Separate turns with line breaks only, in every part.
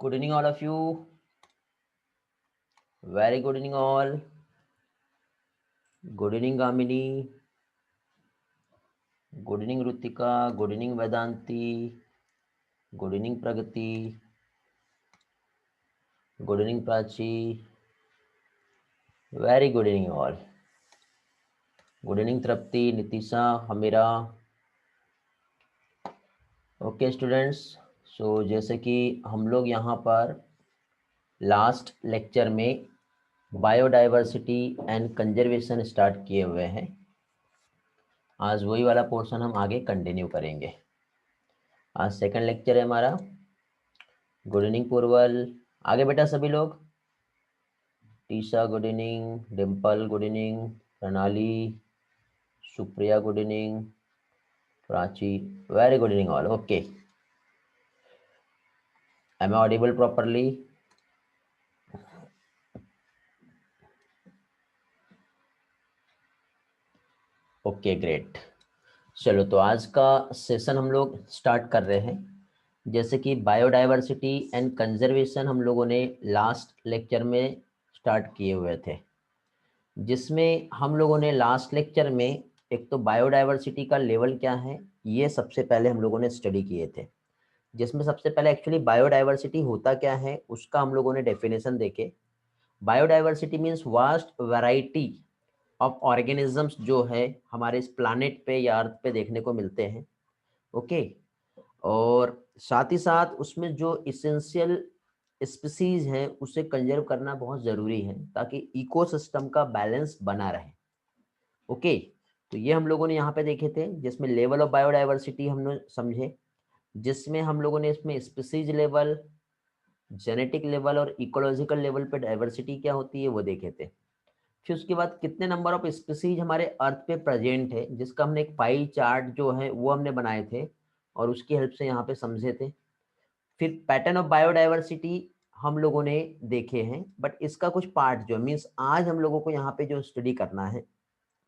Good evening, all of you. Very good evening, all. Good evening, Gamini. Good evening, Rutika. Good evening, Vedanti. Good evening, Pragati. Good evening, Prachi. Very good evening, all. Good evening, Trapti, Nitisha, Hamira. Okay students, so जैसे कि हम लोग यहाँ पर last lecture में biodiversity and conservation start किए हुए हैं। आज वही वाला पोर्शन हम आगे कंटिन्यू करेंगे। आज सेकंड लेक्चर है हमारा। गुड इवनिंग पूर्वल, आगे बेटा सभी लोग। Tisha good evening, Dimple good evening, Pranali, Supriya good evening, Prachi, very good evening all. Okay, am I audible properly? Okay great. चलो तो आज का सेशन हम लोग स्टार्ट कर रहे हैं। जैसे कि बायोडाइवर्सिटी एंड कंजर्वेशन हम लोगों ने लास्ट लेक्चर में स्टार्ट किए हुए थे, जिसमें हम लोगों ने लास्ट लेक्चर में एक तो बायोडाइवर्सिटी का लेवल क्या है ये सबसे पहले हम लोगों ने स्टडी किए थे, जिसमें सबसे पहले एक्चुअली बायोडाइवर्सिटी होता क्या है उसका हम लोगों ने डेफिनेशन देखे। Biodiversity means vast variety of organisms जो है हमारे इस प्लानेट पे या अर्थ पे देखने को मिलते हैं। ओके, और साथ ही साथ उसमें जो इसेंशियल स्पीसीज हैं उसे कंजर्व करना बहुत ज़रूरी है ताकि इकोसिस्टम का बैलेंस बना रहे। ओके, तो ये हम लोगों ने यहाँ पे देखे थे, जिसमें लेवल ऑफ बायोडाइवर्सिटी हमने समझे, जिसमें हम लोगों ने इसमें स्पीसीज लेवल, जेनेटिक लेवल और इकोलॉजिकल लेवल पे डाइवर्सिटी क्या होती है वो देखे थे। फिर उसके बाद कितने नंबर ऑफ स्पीसीज हमारे अर्थ पे प्रेजेंट है, जिसका हमने एक पाई चार्ट जो है वो हमने बनाए थे और उसकी हेल्प से यहाँ पे समझे थे। फिर पैटर्न ऑफ बायोडाइवर्सिटी हम लोगों ने देखे हैं, बट इसका कुछ पार्ट जो मीन्स आज हम लोगों को यहाँ पे जो स्टडी करना है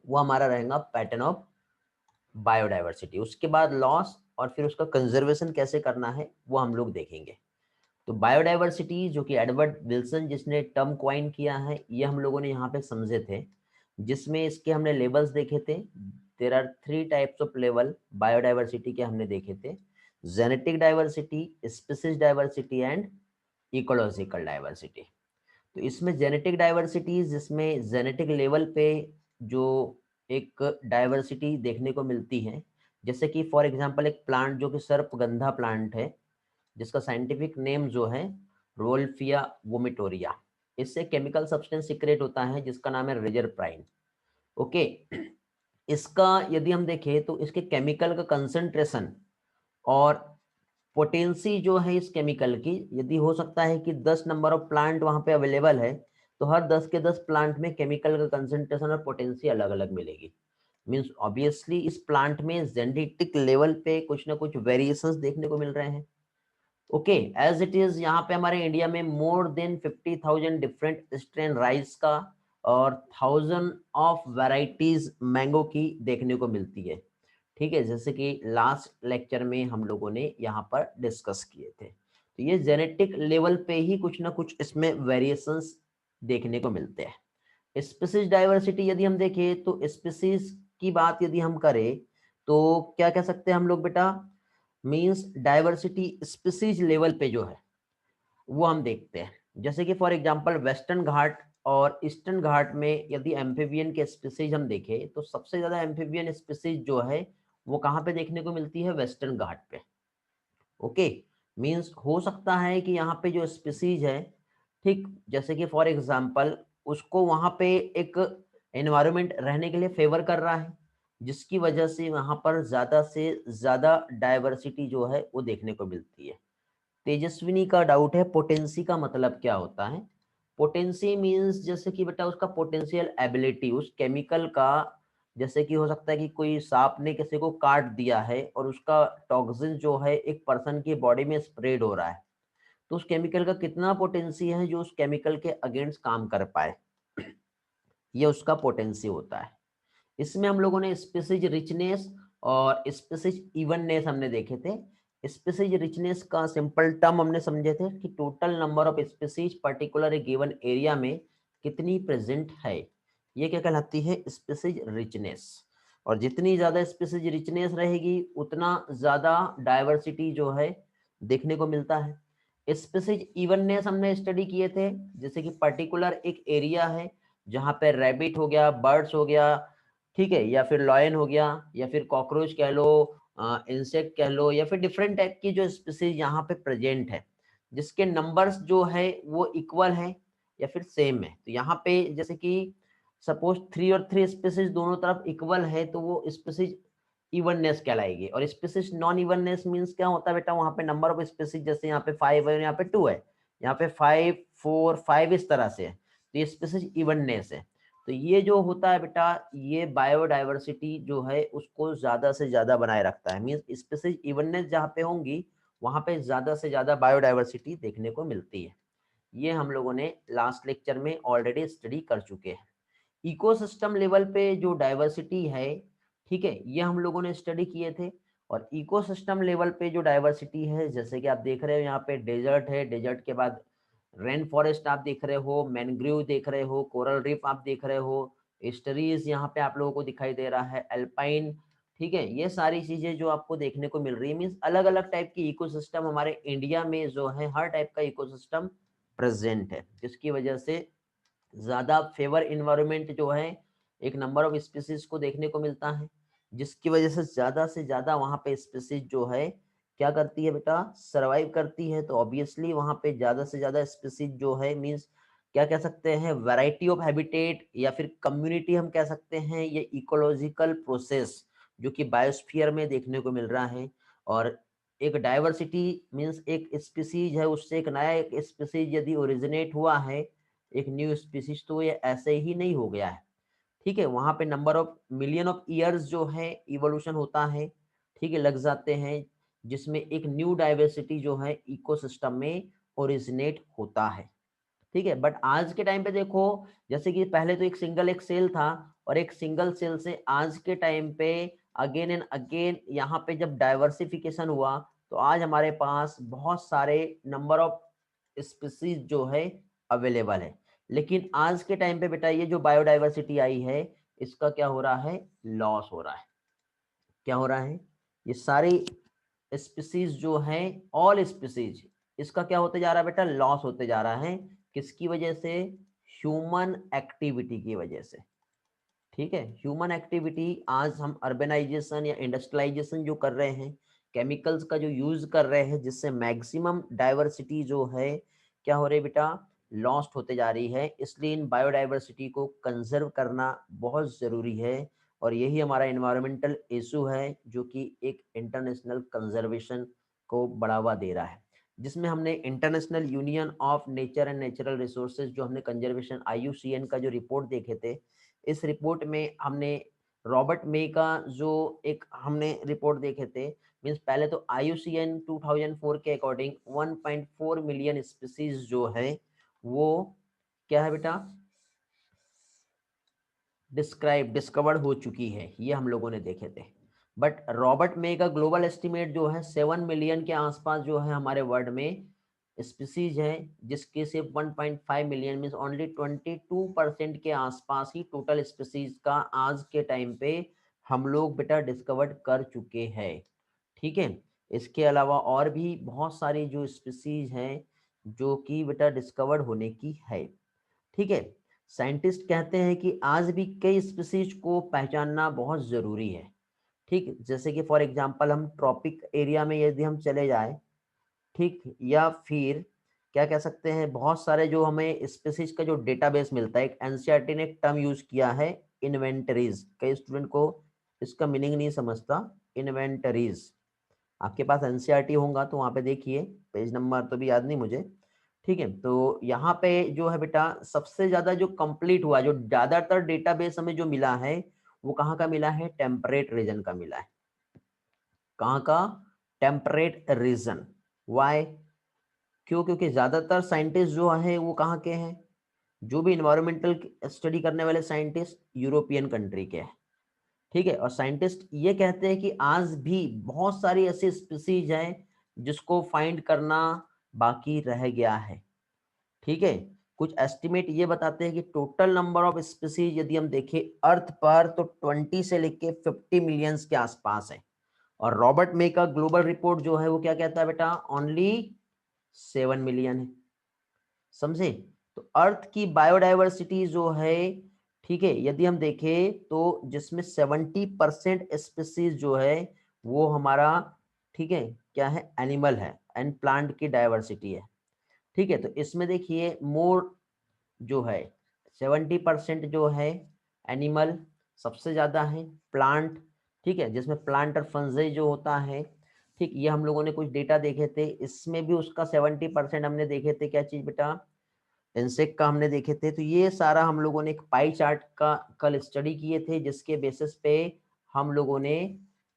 वो हमारा रहेगा पैटर्न ऑफ बायोडाइवर्सिटी। उसके बाद लॉस और फिर उसका कंजर्वेशन कैसे करना है वो हम लोग देखेंगे। तो बायोडाइवर्सिटी जो कि एडवर्ड विल्सन जिसने टर्म क्वाइन किया है ये हम लोगों ने यहाँ पे समझे थे, जिसमें इसके हमने लेवल्स देखे थे। There are 3 types of level biodiversity के हमने देखे थे, genetic diversity, species diversity and ecological diversity. तो इसमें जेनेटिक डाइवर्सिटी जिसमें जेनेटिक लेवल पे जो एक डाइवर्सिटी देखने को मिलती है, जैसे कि फॉर एग्जांपल एक प्लांट जो कि सर्पगंधा प्लांट है जिसका साइंटिफिक नेम जो है रोल्फिया वोमिटोरिया, इससे केमिकल सब्सटेंस सीक्रेट होता है जिसका नाम है रिजरप्राइन। ओके, इसका यदि हम देखें तो इसके केमिकल का कंसंट्रेशन और पोटेंसी जो है इस केमिकल की, यदि हो सकता है कि 10 नंबर ऑफ प्लांट वहां पे अवेलेबल है तो हर 10 के 10 प्लांट में केमिकल का कंसंट्रेशन और पोटेंसी अलग अलग मिलेगी। मीन्स ऑब्वियसली इस प्लांट में जेनेटिक लेवल पे कुछ ना कुछ वेरिएशंस देखने को मिल रहे हैं। ओके, एज इट इज यहाँ पे हमारे इंडिया में more than 50,000 different strain rice का और 1000 ऑफ वैरायटीज मैंगो की देखने को मिलती है। ठीक है, जैसे कि लास्ट लेक्चर में हम लोगों ने यहाँ पर डिस्कस किए थे। तो ये जेनेटिक लेवल पे ही कुछ ना कुछ इसमें वेरिएशंस देखने को मिलते हैं। स्पीसीज डाइवर्सिटी यदि हम देखें तो स्पीसीज की बात यदि हम करें तो क्या कह सकते हैं हम लोग बेटा, मींस डाइवर्सिटी स्पीसीज लेवल पे जो है वो हम देखते हैं। जैसे कि फॉर एग्जांपल वेस्टर्न घाट और ईस्टर्न घाट में यदि एम्फीबियन के स्पीसीज हम देखें तो सबसे ज्यादा एम्फीबियन स्पीसीज जो है वो कहाँ पे देखने को मिलती है, वेस्टर्न घाट पे। ओके, मींस हो सकता है कि यहाँ पे जो स्पीसीज है, ठीक जैसे कि फॉर एग्जांपल उसको वहाँ पे एक एनवायरनमेंट रहने के लिए फेवर कर रहा है, जिसकी वजह से वहाँ पर ज़्यादा से ज़्यादा डाइवर्सिटी जो है वो देखने को मिलती है। तेजस्विनी का डाउट है पोटेंसी का मतलब क्या होता है। पोटेंसी मींस जैसे कि बेटा उसका पोटेंशियल एबिलिटी उस केमिकल का, जैसे कि हो सकता है कि कोई सांप ने किसी को काट दिया है और उसका टॉक्सिन जो है एक पर्सन की बॉडी में स्प्रेड हो रहा है, तो उस केमिकल का कितना पोटेंसी है जो उस केमिकल के अगेंस्ट काम कर पाए, ये उसका पोटेंसी होता है। इसमें हम लोगों ने स्पीसीज रिचनेस और स्पीसीज इवननेस हमने देखे थे। स्पीसीज रिचनेस का सिंपल टर्म हमने समझे थे कि total number of species particular given area में कितनी प्रेजेंट है, ये क्या कहलाती है, स्पीसीज रिचनेस। और जितनी ज्यादा स्पीसीज रिचनेस रहेगी उतना ज्यादा डाइवर्सिटी जो है देखने को मिलता है। स्पीसीज इवननेस हमने स्टडी किए थे, जैसे कि पर्टिकुलर एक एरिया है जहाँ पे रैबिट हो गया, बर्ड्स हो गया, ठीक है, या फिर लॉयन हो गया, या फिर कॉकरोच कह लो, इंसेक्ट कह लो, या फिर डिफरेंट टाइप की जो स्पीसीज यहाँ पे प्रेजेंट है, जिसके नंबर्स जो है वो इक्वल है या फिर सेम है। तो यहाँ पे जैसे कि सपोज 3 और 3 स्पीसीज दोनों तरफ इक्वल है तो वो स्पीसीज इवननेस कहलाएगी। और स्पीसीज नॉन इवननेस मींस क्या होता है बेटा, वहां पे नंबर ऑफ स्पीसीज जैसे यहाँ पे 5 है और यहाँ पे 2 है, यहाँ पे 5 4 5 इस तरह से है, तो ये स्पीसीज इवननेस है। तो ये जो होता है बेटा, ये बायोडाइवर्सिटी जो है उसको ज्यादा से ज्यादा बनाए रखता है। मींस स्पीसीज इवननेस जहाँ पे होंगी वहां पे ज्यादा से ज्यादा बायोडाइवर्सिटी देखने को मिलती है। ये हम लोगों ने लास्ट लेक्चर में ऑलरेडी स्टडी कर चुके हैं। इकोसिस्टम लेवल पे जो डाइवर्सिटी है, ठीक है, ये हम लोगों ने स्टडी किए थे। और इकोसिस्टम लेवल पे जो डाइवर्सिटी है, जैसे कि आप देख रहे हो यहाँ पे डेजर्ट है, डेजर्ट के बाद रेन फॉरेस्ट आप देख रहे हो, मैनग्रोव देख रहे हो, कोरल रीफ आप देख रहे हो, एस्टरीज यहाँ पे आप लोगों को दिखाई दे रहा है, अल्पाइन, ठीक है, ये सारी चीजें जो आपको देखने को मिल रही है। मीन्स अलग अलग टाइप की इकोसिस्टम हमारे इंडिया में जो है, हर टाइप का इकोसिस्टम प्रेजेंट है, जिसकी वजह से ज्यादा फेवर इन्वायरमेंट जो है एक नंबर ऑफ स्पीसीज को देखने को मिलता है, जिसकी वजह से ज्यादा वहां पे स्पीसीज जो है क्या करती है बेटा, सरवाइव करती है। तो ऑब्वियसली वहां पे ज्यादा से ज्यादा स्पीसीज जो है, मींस क्या कह सकते हैं, वैरायटी ऑफ हैबिटेट या फिर कम्युनिटी हम कह सकते हैं, ये इकोलॉजिकल प्रोसेस जो कि बायोस्फीयर में देखने को मिल रहा है। और एक डाइवर्सिटी मींस एक स्पीसीज है उससे एक नया एक स्पीसीज यदि ओरिजिनेट हुआ है, एक न्यू स्पीसीज, तो ये ऐसे ही नहीं हो गया है, ठीक है, वहां पे number of million of years जो है इवोल्यूशन होता है, ठीक है, लग जाते हैं, जिसमें एक न्यू डाइवर्सिटी जो है इकोसिस्टम में ओरिजिनेट होता है, ठीक है। बट आज के टाइम पे देखो, जैसे कि पहले तो एक सेल था, और एक सिंगल सेल से आज के टाइम पे अगेन एंड अगेन यहाँ पे जब डाइवर्सिफिकेशन हुआ, तो आज हमारे पास बहुत सारे नंबर ऑफ स्पीसीज जो है अवेलेबल है। लेकिन आज के टाइम पे बेटा ये जो बायोडाइवर्सिटी आई है, इसका क्या हो रहा है, लॉस हो रहा है। क्या हो रहा है, ये सारी स्पीसीज जो है, ऑल स्पीसीज, इसका क्या होते जा रहा है बेटा, लॉस होते जा रहा है। किसकी वजह से, ह्यूमन एक्टिविटी की वजह से, ठीक है। ह्यूमन एक्टिविटी, आज हम अर्बनाइजेशन या इंडस्ट्रियलाइजेशन जो कर रहे हैं, केमिकल्स का जो यूज कर रहे हैं, जिससे मैक्सिमम डाइवर्सिटी जो है क्या हो रही है बेटा, लॉस्ट होते जा रही है। इसलिए इन बायोडाइवर्सिटी को कंजर्व करना बहुत जरूरी है। और यही हमारा इन्वायरमेंटल इशू है जो कि एक इंटरनेशनल कंजर्वेशन को बढ़ावा दे रहा है, जिसमें हमने international union of nature and natural resources जो हमने कंजर्वेशन IUCN का जो रिपोर्ट देखे थे, इस रिपोर्ट में हमने रॉबर्ट मे का जो एक हमने रिपोर्ट देखे थे, मींस पहले तो IUCN 2004 के अकॉर्डिंग 1.4 मिलियन स्पीसीज जो है वो क्या है बेटा, डिस्कवर्ड हो चुकी है, ये हम लोगों ने देखे थे। बट रॉबर्ट मे का ग्लोबल एस्टिमेट जो है 7 मिलियन के आसपास जो है हमारे वर्ल्ड में स्पीसीज है, जिसके सिर्फ 1.5 मिलियन मीन ओनली 22% के आसपास ही टोटल स्पीसीज का आज के टाइम पे हम लोग बेटा डिस्कवर्ड कर चुके हैं, ठीक है। इसके अलावा और भी बहुत सारी जो स्पीसीज हैं जो कि बेटा डिस्कवर्ड होने की है, ठीक है। साइंटिस्ट कहते हैं कि आज भी कई स्पीसीज को पहचानना बहुत जरूरी है, ठीक। जैसे कि फॉर एग्जांपल हम ट्रॉपिक एरिया में यदि हम चले जाए, ठीक, या फिर क्या कह सकते हैं, बहुत सारे जो हमें स्पीसीज का जो डेटाबेस मिलता है, एक एनसीईआरटी ने एक टर्म यूज किया है, इन्वेंटरीज। कई स्टूडेंट को इसका मीनिंग नहीं समझता, इन्वेंटरीज। आपके पास एनसीईआरटी होगा तो वहाँ पे देखिए, पेज नंबर तो भी याद नहीं मुझे, ठीक है। तो यहाँ पे जो है बेटा सबसे ज्यादा जो कंप्लीट हुआ, जो ज्यादातर डेटाबेस हमें जो मिला है, वो कहाँ का मिला है, टेम्परेट रीजन का मिला है। कहाँ का, टेम्परेट रीजन। वाई, क्यों, क्योंकि ज्यादातर साइंटिस्ट जो है वो कहाँ के हैं, जो भी इन्वायरमेंटल स्टडी करने वाले साइंटिस्ट यूरोपियन कंट्री के हैं, ठीक है। और साइंटिस्ट ये कहते हैं कि आज भी बहुत सारी ऐसी स्पीसीज हैं जिसको फाइंड करना बाकी रह गया है। ठीक है, कुछ एस्टिमेट ये बताते हैं कि टोटल नंबर ऑफ स्पीसीज यदि हम देखें अर्थ पर तो 20 से लेके 50 मिलियंस के आसपास है। और रॉबर्ट मे का ग्लोबल रिपोर्ट जो है वो क्या कहता है बेटा, ओनली 7 मिलियन है। समझे? तो अर्थ की बायोडाइवर्सिटी जो है, ठीक है, यदि हम देखें तो जिसमें 70% स्पीसीज जो है वो हमारा, ठीक है, क्या है, एनिमल है एंड प्लांट की डाइवर्सिटी है। ठीक है, तो इसमें देखिए मोर जो है 70% जो है एनिमल सबसे ज्यादा है, प्लांट, ठीक है, जिसमें प्लांट और फंजाई जो होता है, ठीक, ये हम लोगों ने कुछ डेटा देखे थे, इसमें भी उसका 70% हमने देखे थे, क्या चीज बेटा, इंसेक्ट का हमने देखे थे। तो ये सारा हम लोगों ने एक पाई चार्ट का कल स्टडी किए थे, जिसके बेसिस पे हम लोगों ने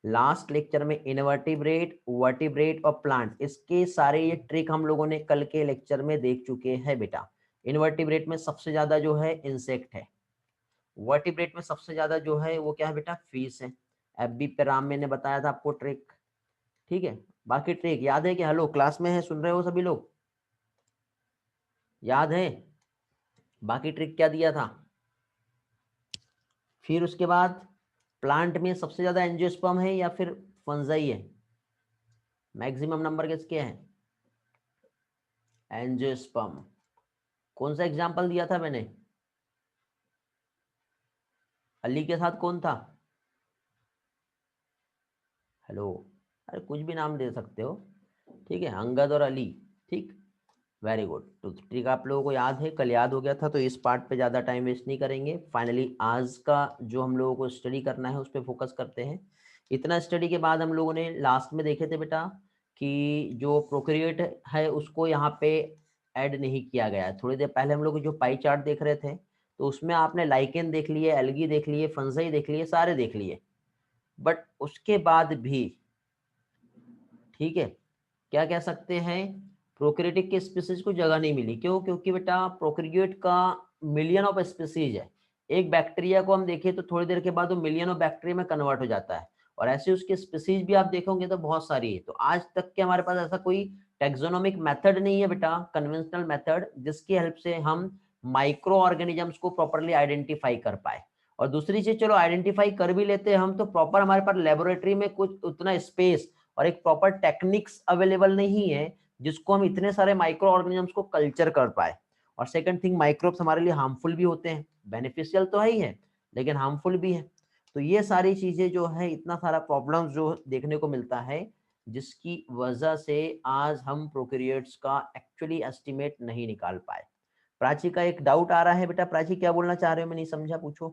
लास्ट लेक्चर में इनवर्टिब्रेट, वर्टिब्रेट और प्लांट, इसके सारे ये ट्रिक हम लोगों ने कल के लेक्चर में देख चुके हैं बेटा। इनवर्टिब्रेट में सबसे ज्यादा जो है इंसेक्ट है, वर्टिब्रेट में सबसे ज्यादा जो है वो क्या है बेटा, फिश है। एफबी पे राम मैंने बताया था आपको ट्रिक। ठीक है, बाकी ट्रिक याद है कि, हेलो क्लास में है, सुन रहे हो सभी लोग, याद है बाकी ट्रिक क्या दिया था? फिर उसके बाद प्लांट में सबसे ज्यादा एंजियोस्पर्म है या फिर फंजाई है? मैक्सिमम नंबर किसके हैं? एंजियोस्पर्म। कौन सा एग्जांपल दिया था मैंने? अली के साथ कौन था? हेलो, अरे कुछ भी नाम दे सकते हो, ठीक है, अंगद और अली। ठीक, वेरी गुड। तो ठीक, आप लोगों को याद है, कल याद हो गया था, तो इस पार्ट पे ज़्यादा टाइम वेस्ट नहीं करेंगे। फाइनली आज का जो हम लोगों को स्टडी करना है उस पर फोकस करते हैं। इतना स्टडी के बाद हम लोगों ने लास्ट में देखे थे बेटा कि जो प्रोकैरियोट है उसको यहाँ पे ऐड नहीं किया गया है। थोड़ी देर पहले हम लोग जो पाई चार्ट देख रहे थे तो उसमें आपने लाइकेन देख लिए, एल्गी देख लिए, फंजाई देख लिए, सारे देख लिए, बट उसके बाद भी, ठीक है, क्या कह सकते हैं, प्रोकैरियोटिक के स्पीसीज को जगह नहीं मिली। क्यों? क्योंकि बेटा प्रोकैरियोट का मिलियन ऑफ स्पीसीज है। एक बैक्टीरिया को हम देखें तो थोड़ी देर के बाद वो मिलियन ऑफ बैक्टीरिया में कन्वर्ट हो जाता है, और ऐसे उसके स्पीसीज भी आप देखोगे तो बहुत सारी है। तो आज तक के हमारे पास ऐसा कोई टेक्सोनोमिक मेथड नहीं है बेटा, कन्वेंशनल मेथड, जिसकी हेल्प से हम माइक्रो ऑर्गेनिजम्स को प्रॉपरली आइडेंटिफाई कर पाए। और दूसरी चीज, चलो आइडेंटिफाई कर भी लेते हैं हम, तो प्रॉपर हमारे पास लेबोरेटरी में कुछ उतना स्पेस और एक प्रॉपर टेक्निक्स अवेलेबल नहीं है जिसको हम इतने सारे माइक्रो ऑर्गेनिजम्स को कल्चर कर पाए। और सेकंड थिंग, माइक्रोब्स हमारे लिए हार्मफुल भी होते हैं, बेनिफिशियल तो है ही है लेकिन हार्मफुल भी है। तो ये सारी चीजें जो है, इतना सारा प्रॉब्लम्स जो देखने को मिलता है, जिसकी वजह से आज हम प्रोकैरियोट्स का एक्चुअली एस्टिमेट नहीं निकाल पाए। प्राची का एक डाउट आ रहा है बेटा, प्राची क्या बोलना चाह रहे हो, मैं नहीं समझा, पूछो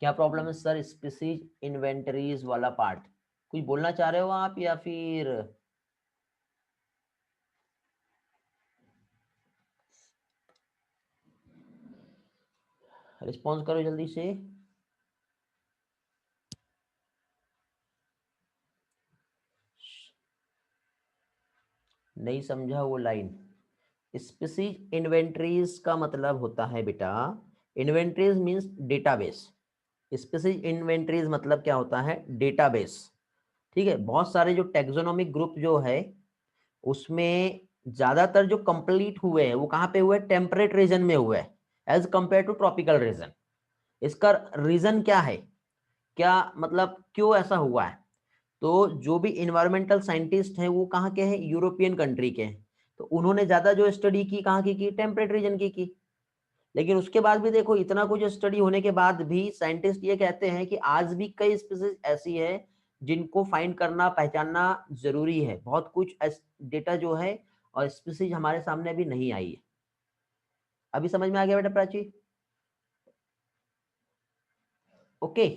क्या प्रॉब्लम है सर? स्पीसीज इन्वेंटरीज वाला पार्ट कुछ बोलना चाह रहे हो आप, या फिर रिस्पॉन्स करो जल्दी से। नहीं समझा वो लाइन। स्पीसीज इन्वेंटरीज का मतलब होता है बेटा, inventories means database. Species inventories मतलब क्या होता है? डेटाबेस। ठीक है, बहुत सारे जो टेक्सोनोमिक ग्रुप जो है उसमें ज्यादातर जो कंप्लीट हुए हैं वो कहाँ पे हुए? टेम्परेट रीजन में हुए हैं as compare to tropical region. इसका रीजन क्या है? क्या मतलब क्यों ऐसा हुआ है? तो जो भी इन्वायरमेंटल साइंटिस्ट हैं वो कहाँ के हैं? यूरोपियन कंट्री के हैं। तो उन्होंने ज्यादा जो स्टडी की कहाँ की टेम्परेट रीजन की। लेकिन उसके बाद भी देखो, इतना कुछ स्टडी होने के बाद भी साइंटिस्ट ये कहते हैं कि आज भी कई स्पीसीज ऐसी है जिनको फाइंड करना, पहचानना जरूरी है। बहुत कुछ डेटा जो है और स्पीसीज हमारे सामने अभी नहीं आई है। अभी समझ में आ गया बेटा प्राची? ओके,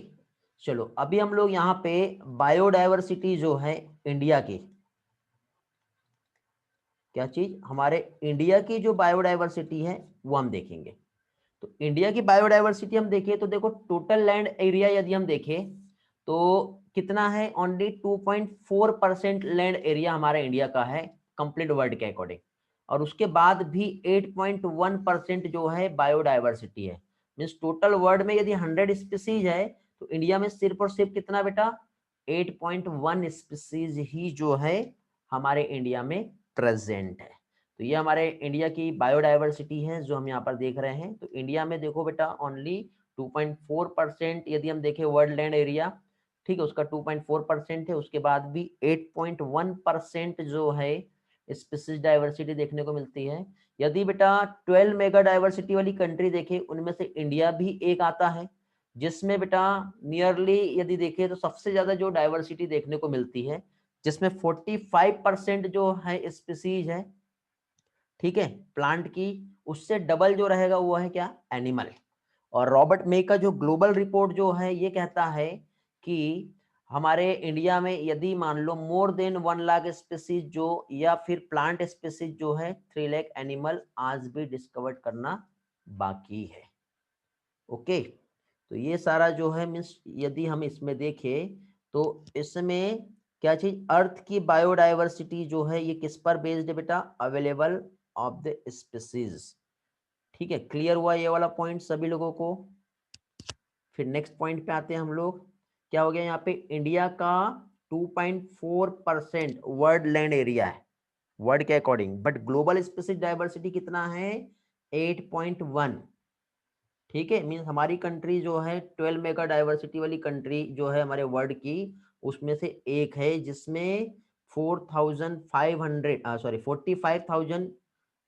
चलो अभी हम लोग यहाँ पे बायोडायवर्सिटी जो है इंडिया की, क्या चीज, हमारे इंडिया की जो बायोडायवर्सिटी है वो हम देखेंगे। तो इंडिया की बायोडायवर्सिटी हम देखें तो देखो, टोटल लैंड एरिया यदि हम देखें तो कितना है? ओनली 2.4% लैंड एरिया हमारा इंडिया का है कंप्लीट वर्ल्ड के अकॉर्डिंग। और उसके बाद भी 8.1% जो है बायोडायवर्सिटी है। मीन्स टोटल वर्ल्ड में यदि 100 स्पीसीज है तो इंडिया में सिर्फ और सिर्फ कितना बेटा? 8.1 स्पीसीज ही जो है हमारे इंडिया में प्रेजेंट है। तो ये हमारे इंडिया की बायोडाइवर्सिटी है जो हम यहाँ पर देख रहे हैं। तो इंडिया में देखो बेटा ओनली 2.4% यदि हम देखें वर्ल्ड लैंड एरिया, ठीक है, उसका 2.4% है। उसके बाद भी 8.1% जो है स्पीसीज डाइवर्सिटी देखने को मिलती है। यदि बेटा 12 मेगा डाइवर्सिटी वाली कंट्री देखे उनमें से इंडिया भी एक आता है, जिसमें बेटा नियरली यदि देखें तो सबसे ज्यादा जो डाइवर्सिटी देखने को मिलती है, जिसमें 45% जो है स्पीसीज है, ठीक है, प्लांट की, उससे डबल जो रहेगा वो है क्या, एनिमल। और रॉबर्ट मे का जो ग्लोबल रिपोर्ट जो है ये कहता है कि हमारे इंडिया में यदि मान लो मोर देन 1 लाख स्पीसीज जो या फिर प्लांट स्पीसीज जो है 3 लाख एनिमल आज भी डिस्कवर करना बाकी है। ओके, तो ये सारा जो है मीन्स यदि हम इसमें देखें तो इसमें क्या चीज, अर्थ की बायोडाइवर्सिटी जो है ये किस पर बेस्ड है बेटा, अवेलेबल ऑफ द स्पीसीज। ठीक है, क्लियर हुआ ये वाला पॉइंट सभी लोगों को। फिर नेक्स्ट पॉइंट पे आते हैं हम लोग। क्या हो गया यहाँ पे, इंडिया का 2.4% वर्ल्ड लैंड एरिया है वर्ल्ड के according, but global species diversity कितना है, 8.1। ठीक है, मीन्स हमारी कंट्री जो है 12 मेगा डाइवर्सिटी वाली कंट्री जो है हमारे वर्ल्ड की, उसमें से एक है जिसमें 4,500 सॉरी 45,000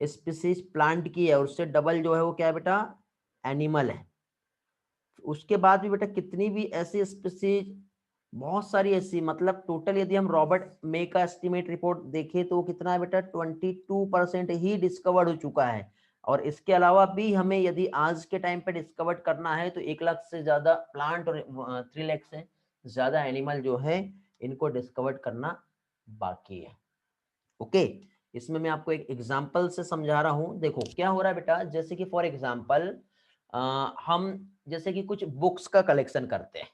स्पीसीज प्लांट की है, उससे डबल जो है वो क्या है बेटा, एनिमल है। उसके बाद भी बेटा कितनी भी ऐसी स्पीसीज, बहुत सारी ऐसी, मतलब टोटल यदि हम रॉबर्ट मे का एस्टिमेट रिपोर्ट देखें तो कितना है बेटा, 22% ही डिस्कवर्ड हो चुका है। और इसके अलावा भी हमें यदि आज के टाइम पे डिस्कवर करना है तो 1 लाख से ज्यादा प्लांट और 3 लाख से ज्यादा एनिमल जो है इनको डिस्कवर करना बाकी है। ओके, इसमें मैं आपको एक एग्जांपल से समझा रहा हूं। देखो क्या हो रहा है बेटा, जैसे कि फॉर एग्जांपल हम जैसे कि कुछ बुक्स का कलेक्शन करते हैं,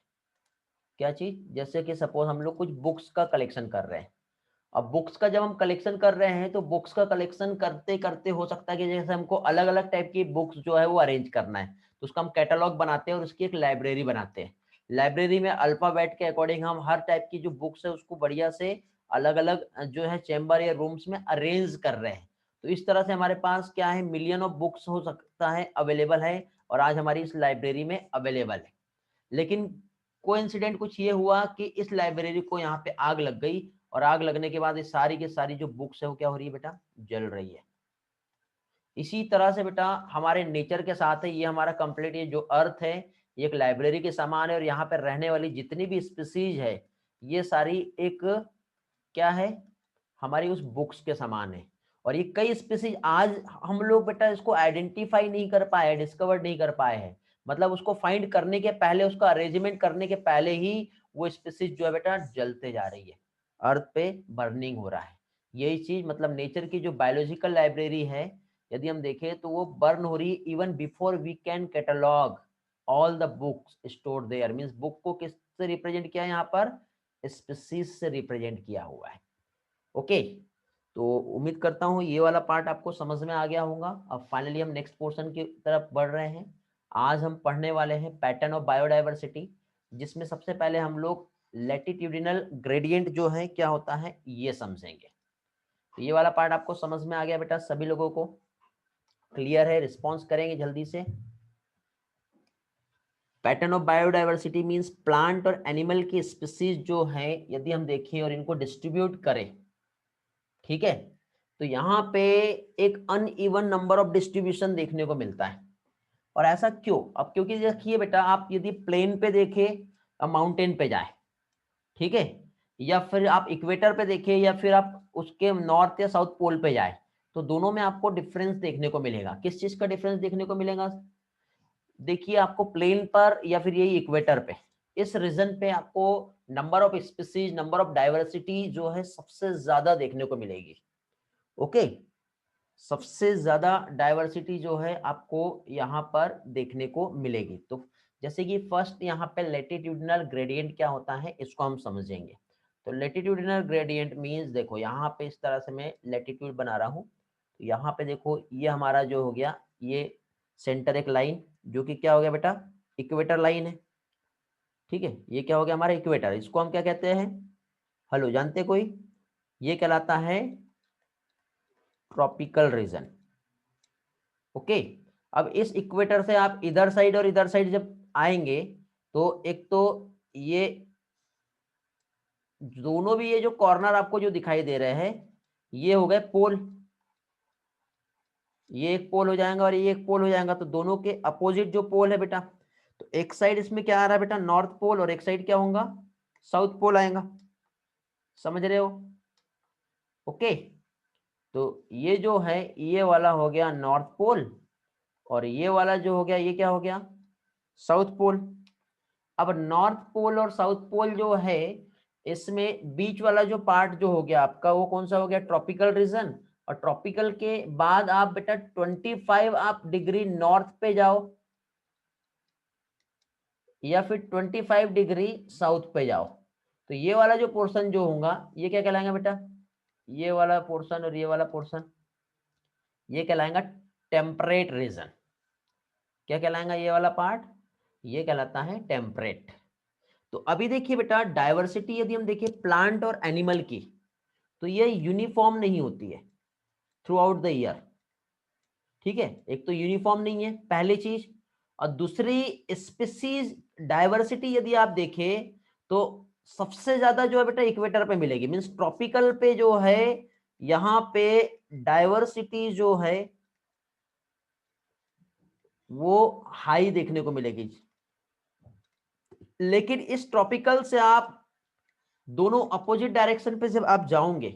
क्या चीज, जैसे कि सपोज हम लोग कुछ बुक्स का कलेक्शन कर रहे हैं। अब बुक्स का जब हम कलेक्शन कर रहे हैं तो बुक्स का कलेक्शन करते करते हो सकता है कि जैसे हमको अलग अलग टाइप की बुक्स जो है वो अरेंज करना है, तो उसका हम कैटलॉग बनाते हैं और उसकी एक लाइब्रेरी बनाते हैं। लाइब्रेरी में अल्फाबेट के अकॉर्डिंग हम हर टाइप की जो बुक्स है उसको बढ़िया से अलग अलग जो है चेम्बर या रूम्स में अरेंज कर रहे हैं। तो इस तरह से हमारे पास क्या है, मिलियन ऑफ बुक्स हो सकता है अवेलेबल है, और आज हमारी इस लाइब्रेरी में अवेलेबल है। लेकिन कोइंसिडेंट कुछ ये हुआ कि इस लाइब्रेरी को यहाँ पे आग लग गई, और आग लगने के बाद ये सारी की सारी जो बुक्स है वो क्या हो रही है बेटा, जल रही है। इसी तरह से बेटा हमारे नेचर के साथ है, ये हमारा कंप्लीट ये जो अर्थ है ये एक लाइब्रेरी के समान है, और यहाँ पे रहने वाली जितनी भी स्पीसीज है ये सारी एक क्या है, हमारी उस बुक्स के समान है। और ये कई स्पीसीज आज हम लोग बेटा इसको आइडेंटिफाई नहीं कर पाए, डिस्कवर नहीं कर पाए हैं, मतलब उसको फाइंड करने के पहले, उसका अरेंजमेंट करने के पहले ही वो स्पीसीज जो है बेटा जलते जा रही है, अर्थ पे बर्निंग हो रहा है। यही चीज मतलब नेचर की जो बायोलॉजिकल लाइब्रेरी है यदि हम देखें तो वो बर्न हो रही है even before we can catalog all the books stored there. Means book को किससे रिप्रेजेंट किया है यहाँ पर, स्पीसीज से रिप्रेजेंट किया हुआ है। ओके, तो उम्मीद करता हूँ ये वाला पार्ट आपको समझ में आ गया होगा। अब फाइनली हम नेक्स्ट पोर्शन की तरफ बढ़ रहे हैं। आज हम पढ़ने वाले हैं पैटर्न ऑफ बायोडाइवर्सिटी, जिसमें सबसे पहले हम लोग लैटिट्यूडिनल ग्रेडियंट जो है क्या होता है ये समझेंगे। तो ये वाला पार्ट आपको समझ में आ गया बेटा, सभी लोगों को क्लियर है, रिस्पॉन्स करेंगे जल्दी से। Pattern of biodiversity means plant और एनिमल की स्पीसीज जो है यदि हम देखें और इनको डिस्ट्रीब्यूट करें, ठीक है, तो यहाँ पे एक अनइवन नंबर ऑफ डिस्ट्रीब्यूशन देखने को मिलता है। और ऐसा क्यों, अब क्योंकि देखिए बेटा आप यदि प्लेन पे देखें, माउंटेन पे जाए, ठीक है, या फिर आप इक्वेटर पे देखें, या फिर आप उसके नॉर्थ या साउथ पोल पे जाए, तो दोनों में आपको डिफरेंस देखने को मिलेगा। किस चीज का डिफरेंस देखने को मिलेगा, देखिए आपको प्लेन पर या फिर यही इक्वेटर पे, इस रीजन पे आपको number of species, number of diversity जो है सबसे ज्यादा देखने को मिलेगी। ओके, सबसे ज्यादा डाइवर्सिटी जो है आपको यहाँ पर देखने को मिलेगी। तो जैसे कि फर्स्ट यहाँ पे लेटिट्यूडिनल ग्रेडियंट क्या होता है इसको हम समझेंगे। तो लेटिट्यूडिनल ग्रेडियंट मींस देखो यहाँ पे इस तरह से मैं लेटिट्यूड बना रहा हूँ, तो यहाँ पे देखो ये हमारा जो हो गया ये सेंटर एक लाइन जो कि क्या हो गया बेटा, इक्वेटर लाइन है। ठीक है, ये क्या हो गया हमारा इक्वेटर, इसको हम क्या कहते हैं, हेलो जानते कोई, ये कहलाता है ट्रॉपिकल रीजन। ओके, अब इस इक्वेटर से आप इधर साइड और इधर साइड जब आएंगे तो एक तो ये दोनों भी, ये जो कॉर्नर आपको जो दिखाई दे रहे हैं ये हो गए पोल, ये एक पोल हो जाएगा और ये एक पोल हो जाएगा, तो दोनों के अपोजिट जो पोल है बेटा, तो एक साइड इसमें क्या आ रहा है बेटा, नॉर्थ पोल, और एक साइड क्या होगा, साउथ पोल आएगा। समझ रहे हो? ओके, तो ये जो है ये वाला हो गया नॉर्थ पोल, और ये वाला जो हो गया ये क्या हो गया, साउथ पोल। अब नॉर्थ पोल और साउथ पोल जो है, इसमें बीच वाला जो पार्ट जो हो गया आपका, वो कौन सा हो गया, ट्रॉपिकल रीजन। और ट्रॉपिकल के बाद आप बेटा 25 आप डिग्री नॉर्थ पे जाओ या फिर 25 डिग्री साउथ पे जाओ, तो ये वाला जो पोर्शन जो होगा ये क्या कहलाएगा बेटा, ये वाला पोर्शन और ये वाला पोर्शन ये कहलाएगा टेम्परेट रीजन। क्या कहलाएगा ये वाला पार्ट, ये कहलाता है टेम्परेट। तो अभी देखिए बेटा, डायवर्सिटी यदि हम देखें प्लांट और एनिमल की, तो ये यूनिफॉर्म नहीं होती है थ्रू आउट द ईयर। ठीक है, एक तो यूनिफॉर्म नहीं है पहली चीज, और दूसरी स्पीसीज डायवर्सिटी यदि आप देखें तो सबसे ज्यादा जो है बेटा इक्वेटर पे मिलेगी, मींस ट्रॉपिकल पे जो है यहां पे डायवर्सिटी जो है वो हाई देखने को मिलेगी। लेकिन इस ट्रॉपिकल से आप दोनों अपोजिट डायरेक्शन पे जब आप जाओगे,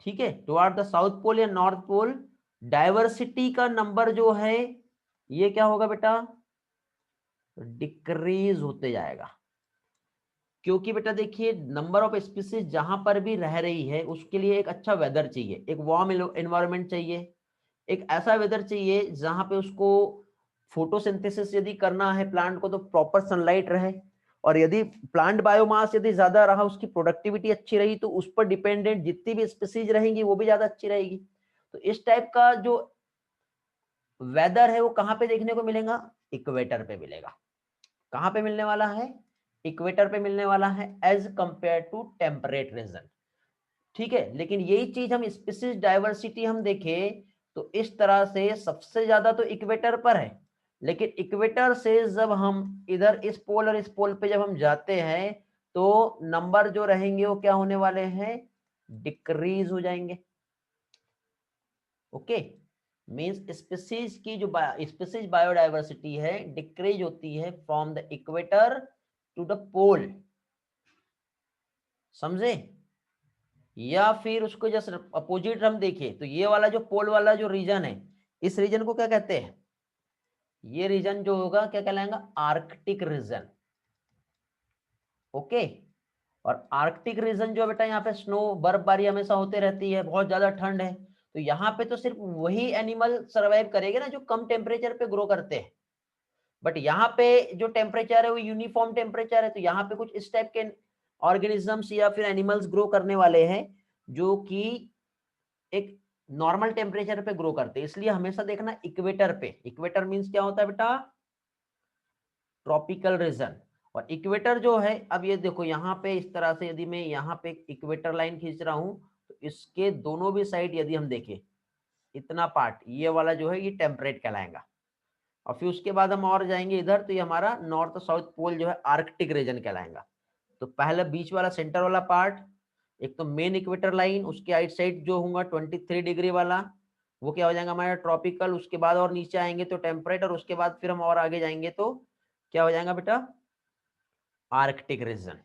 ठीक है, टुवर्ड द साउथ पोल या नॉर्थ पोल, डायवर्सिटी का नंबर जो है ये क्या होगा बेटा, डिक्रीज होते जाएगा। क्योंकि बेटा देखिए, नंबर ऑफ स्पीसीज जहां पर भी रह रही है उसके लिए एक अच्छा वेदर चाहिए, एक वार्म एनवायरनमेंट चाहिए, एक ऐसा वेदर चाहिए जहां पे उसको फोटोसिंथेसिस यदि करना है प्लांट को तो प्रॉपर सनलाइट रहे, और यदि प्लांट बायोमास यदि ज्यादा रहा, उसकी प्रोडक्टिविटी अच्छी रही, तो उस पर डिपेंडेंट जितनी भी स्पीसीज रहेंगी वो भी ज्यादा अच्छी रहेगी। तो इस टाइप का जो वेदर है वो कहां पे देखने को मिलेगा, इक्वेटर पे मिलेगा। कहां पे मिलने वाला है, इक्वेटर पे मिलने वाला है, as compare to temperate region. ठीक है, लेकिन यही चीज हम स्पीसीज डाइवर्सिटी हम देखें तो इस तरह से सबसे ज्यादा तो इक्वेटर पर है, लेकिन इक्वेटर से जब हम इधर इस पोल और इस पोल पे जब हम जाते हैं तो नंबर जो रहेंगे वो क्या होने वाले हैं, डिक्रीज हो जाएंगे। ओके, मींस स्पीसीज की जो स्पीसीज बायोडाइवर्सिटी है डिक्रीज होती है from the equator to the pole. समझे? या फिर उसको जैसे अपोजिट हम देखें तो ये वाला जो पोल वाला जो रीजन है, इस रीजन को क्या कहते हैं, ये रीजन जो होगा क्या कहलाएगा, आर्कटिक रीजन। ओके, और आर्कटिक रीजन जो बेटा यहाँ पे स्नो बर्फबारी हमेशा होते रहती है, बहुत ज्यादा ठंड है, तो यहाँ पे तो सिर्फ वही एनिमल सरवाइव करेंगे ना जो कम टेम्परेचर पे ग्रो करते हैं। बट यहाँ पे जो टेम्परेचर है वो यूनिफॉर्म टेम्परेचर है, तो यहाँ पे कुछ इस टाइप के ऑर्गेनिजम्स या फिर एनिमल्स ग्रो करने वाले हैं जो कि एक नॉर्मल टेम्परेचर पे ग्रो करते हैं। इसलिए हमेशा देखना इक्वेटर पे, इक्वेटर मींस क्या होता है बेटा, ट्रॉपिकल रीजन। और इक्वेटर जो है, अब ये देखो यहाँ पे इस तरह से यदि मैं यहाँ पे इक्वेटर लाइन खींच रहा हूं तो इसके दोनों भी साइड यदि हम देखें, इतना पार्ट ये वाला जो है ये टेम्परेट कहलाएगा, और फिर उसके बाद हम और जाएंगे इधर तो ये हमारा नॉर्थ साउथ पोल जो है आर्कटिक रीजन कहलाएगा। तो पहला बीच वाला सेंटर वाला पार्ट, एक तो मेन इक्वेटर लाइन, उसके आइट साइड जो होगा 23 डिग्री वाला वो क्या हो जाएगा हमारा ट्रॉपिकल, उसके बाद और नीचे आएंगे तो टेम्परेट, और उसके बाद फिर हम और आगे जाएंगे तो क्या हो जाएगा बेटा, आर्कटिक रीजन।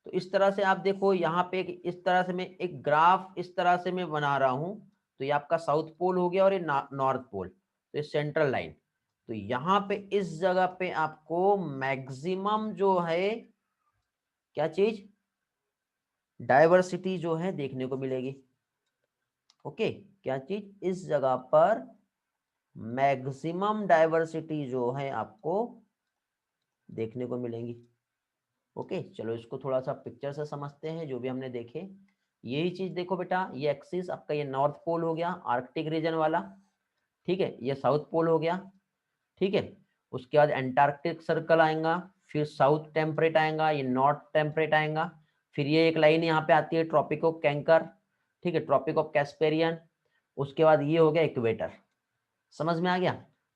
तो इस तरह से आप देखो यहाँ पे इस तरह से मैं एक ग्राफ इस तरह से मैं बना रहा हूं, तो ये आपका साउथ पोल हो गया और ये नॉर्थ पोल, तो ये सेंट्रल लाइन। तो यहाँ पे इस जगह पे आपको मैक्सिमम जो है क्या चीज, डायवर्सिटी जो है देखने को मिलेगी। ओके, क्या चीज, इस जगह पर मैक्सिमम डायवर्सिटी जो है आपको देखने को मिलेंगी। ओके, चलो इसको थोड़ा सा पिक्चर से समझते हैं जो भी हमने देखे। यही चीज देखो बेटा, ये एक्सिस आपका ये नॉर्थ पोल हो गया आर्कटिक रीजन वाला, ठीक है, ये साउथ पोल हो गया, ठीक है, उसके बाद एंटार्क्टिक सर्कल आएगा, फिर साउथ टेम्परेट आएगा, ये नॉर्थ टेम्परेट आएगा, फिर ये एक लाइन यहाँ पे आती है ट्रॉपिक ऑफ कैंकर, ठीक है, ट्रॉपिक ऑफ कैस्पेरियन, उसके बाद ये हो गया इक्वेटर। समझ में आ गया?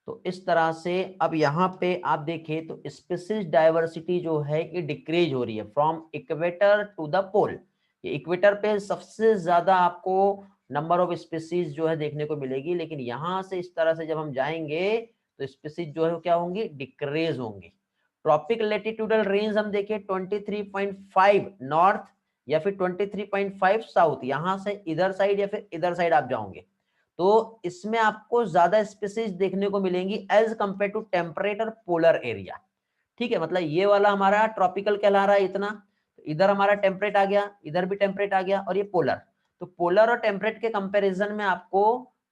तो इस तरह से अब यहाँ पे आप देखिए तो स्पीशीज डाइवर्सिटी जो है ये डिक्रीज हो रही है फ्रॉम इक्वेटर टू द पोल। ये इक्वेटर पे सबसे ज्यादा आपको नंबर ऑफ स्पीशीज जो है देखने को मिलेगी, लेकिन यहाँ से इस तरह से जब हम जाएंगे तो स्पीशीज जो है क्या होंगी, डिक्रीज होंगी। ट्रॉपिक लेटिट्यूडल रेंज हम देखें 23.5 नॉर्थ या फिर 23.5 साउथ, यहां से इधर साइड या फिर इधर साइड आप जाओगे तो इसमें आपको ज्यादा स्पीशीज देखने को मिलेंगी एज कंपेयर टू टेम्परेट और पोलर एरिया। ठीक है, मतलब ये वाला हमारा ट्रॉपिकल कहला रहा है इतना, तो इधर हमारा टेम्परेट आ गया, इधर भी टेम्परेट आ गया, और ये पोलर। तो पोलर और टेम्परेट के कंपैरिजन में आपको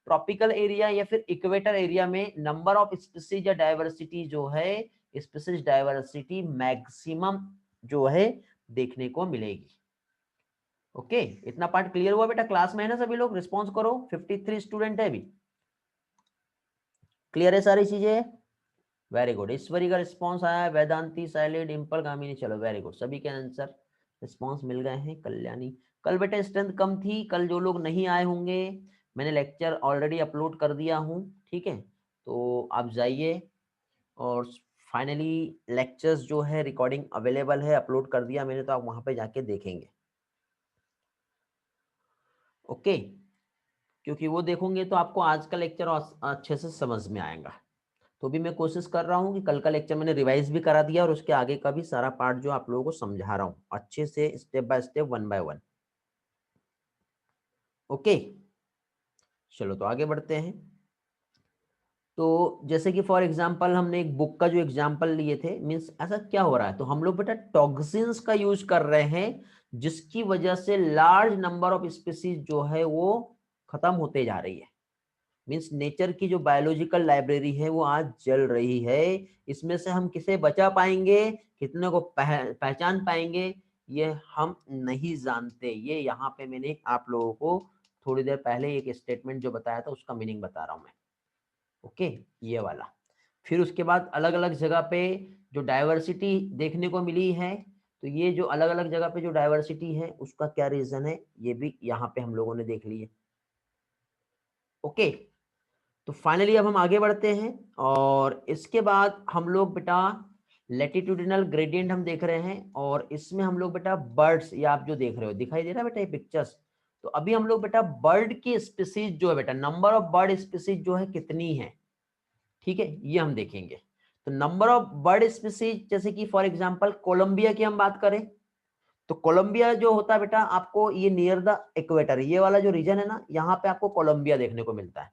ट्रॉपिकल एरिया या फिर इक्वेटर एरिया में नंबर ऑफ स्पीशीज या डाइवर्सिटी जो है, स्पीशीज डाइवर्सिटी मैक्सिमम जो है देखने को मिलेगी। ओके, इतना पार्ट क्लियर हुआ बेटा? क्लास में है ना सभी लोग? रिस्पॉन्स करो, 53 स्टूडेंट है अभी। क्लियर है सारी चीजें? Very good. ईश्वरी का रिस्पॉन्स आया, वेदांती, साइली, डिम्पल, गामिनी, चलो वेरी गुड, सभी के आंसर रिस्पॉन्स मिल गए हैं। कल्याणी, कल बेटा स्ट्रेंथ कम थी, कल जो लोग नहीं आए होंगे मैंने लेक्चर ऑलरेडी अपलोड कर दिया हूँ, ठीक है, तो आप जाइए और फाइनली लेक्चर्स जो है रिकॉर्डिंग अवेलेबल है, अपलोड कर दिया मैंने, तो आप वहां पे जाके देखेंगे। ओके, क्योंकि वो देखोगे तो आपको आज का लेक्चर अच्छे से समझ में आएगा। तो भी मैं कोशिश कर रहा हूँ कि कल का लेक्चर मैंने रिवाइज भी करा दिया और उसके आगे का भी सारा पार्ट जो आप लोगों को समझा रहा हूँ अच्छे से, step by step, one by one. Okay, चलो तो आगे बढ़ते हैं। तो जैसे कि फॉर एग्जांपल हमने एक बुक का जो एग्जांपल लिए थे, मींस ऐसा क्या हो रहा है, तो हम लोग बेटा टॉक्सिन्स का यूज कर रहे हैं जिसकी वजह से लार्ज नंबर ऑफ स्पीशीज जो है वो खत्म होते जा रही है। मीन्स नेचर की जो बायोलॉजिकल लाइब्रेरी है वो आज जल रही है। इसमें से हम किसे बचा पाएंगे, कितने को पहचान पाएंगे, ये हम नहीं जानते। ये यहाँ पे मैंने आप लोगों को थोड़ी देर पहले एक स्टेटमेंट जो बताया था उसका मीनिंग बता रहा हूं मैं। ओके, ये वाला। फिर उसके बाद अलग अलग जगह पे जो डाइवर्सिटी देखने को मिली है, तो ये जो अलग अलग जगह पे जो डाइवर्सिटी है उसका क्या रीजन है, ये भी यहाँ पे हम लोगों ने देख लिए। ओके, तो फाइनली अब हम आगे बढ़ते हैं और इसके बाद हम लोग बेटा लेटिट्यूडिनल ग्रेडियंट हम देख रहे हैं, और इसमें हम लोग बेटा बर्ड्स, ये आप जो देख रहे हो दिखाई दे रहा है बेटा ये पिक्चर्स, तो अभी हम लोग बेटा बर्ड की स्पीसीज जो है बेटा, नंबर ऑफ बर्ड स्पीसीज जो है कितनी है, ठीक है, ये हम देखेंगे। तो नंबर ऑफ बर्ड स्पीसीज, जैसे कि फॉर एग्जांपल कोलंबिया की हम बात करें, तो कोलंबिया जो होता है बेटा आपको ये नियर द इक्वेटर, ये वाला जो रीजन है ना, यहाँ पे आपको कोलंबिया देखने को मिलता है।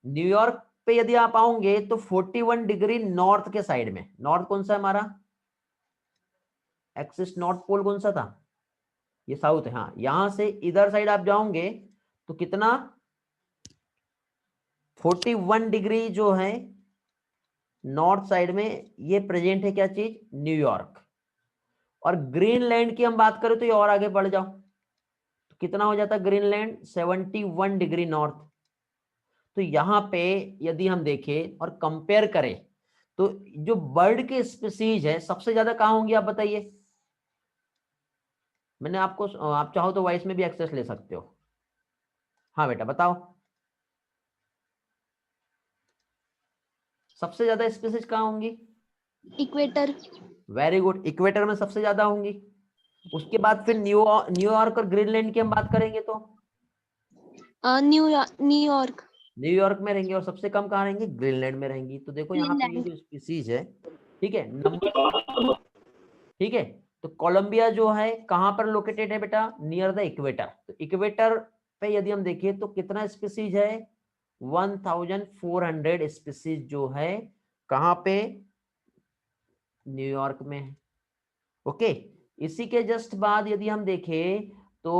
न्यूयॉर्क पे यदि आप आओगे तो 41 डिग्री नॉर्थ के साइड में, नॉर्थ कौन सा है हमारा एक्सिस, नॉर्थ पोल कौन सा था, ये साउथ है, हाँ, यहां से इधर साइड आप जाओगे तो कितना 41 डिग्री जो है नॉर्थ साइड में, ये प्रेजेंट है क्या चीज, न्यूयॉर्क। और ग्रीनलैंड की हम बात करें तो ये और आगे बढ़ जाओ तो कितना हो जाता है ग्रीनलैंड, 71 डिग्री नॉर्थ। तो यहाँ पे यदि हम देखें और कंपेयर करें तो जो बर्ड के स्पीसीज है सबसे ज्यादा कहां होंगी आप बताइए। मैंने आपको, आप चाहो तो वॉइस में भी एक्सेस ले सकते हो। हाँ बेटा बताओ, सबसे ज्यादा स्पीसीज कहां होंगी,
इक्वेटर।
वेरी गुड, इक्वेटर में सबसे ज्यादा होंगी। उसके बाद फिर न्यूयॉर्क और ग्रीनलैंड की हम बात करेंगे तो
न्यूयॉर्क।
न्यूयॉर्क में रहेंगे, और सबसे कम कहाँ रहेंगी, ग्रीनलैंड में रहेंगी। तो देखो यहाँ पे ये
ग्रीनलैंड।
जो स्पीसीज है, ठीक है, नंबर, ठीक है, तो कोलंबिया जो है कहां पर लोकेटेड है बेटा, नियर द इक्वेटर। तो इक्वेटर पे यदि हम देखें तो कितना स्पीसीज है, 1400 स्पीसीज जो है कहां पे, न्यूयॉर्क में है। ओके, इसी के जस्ट बाद यदि हम देखें तो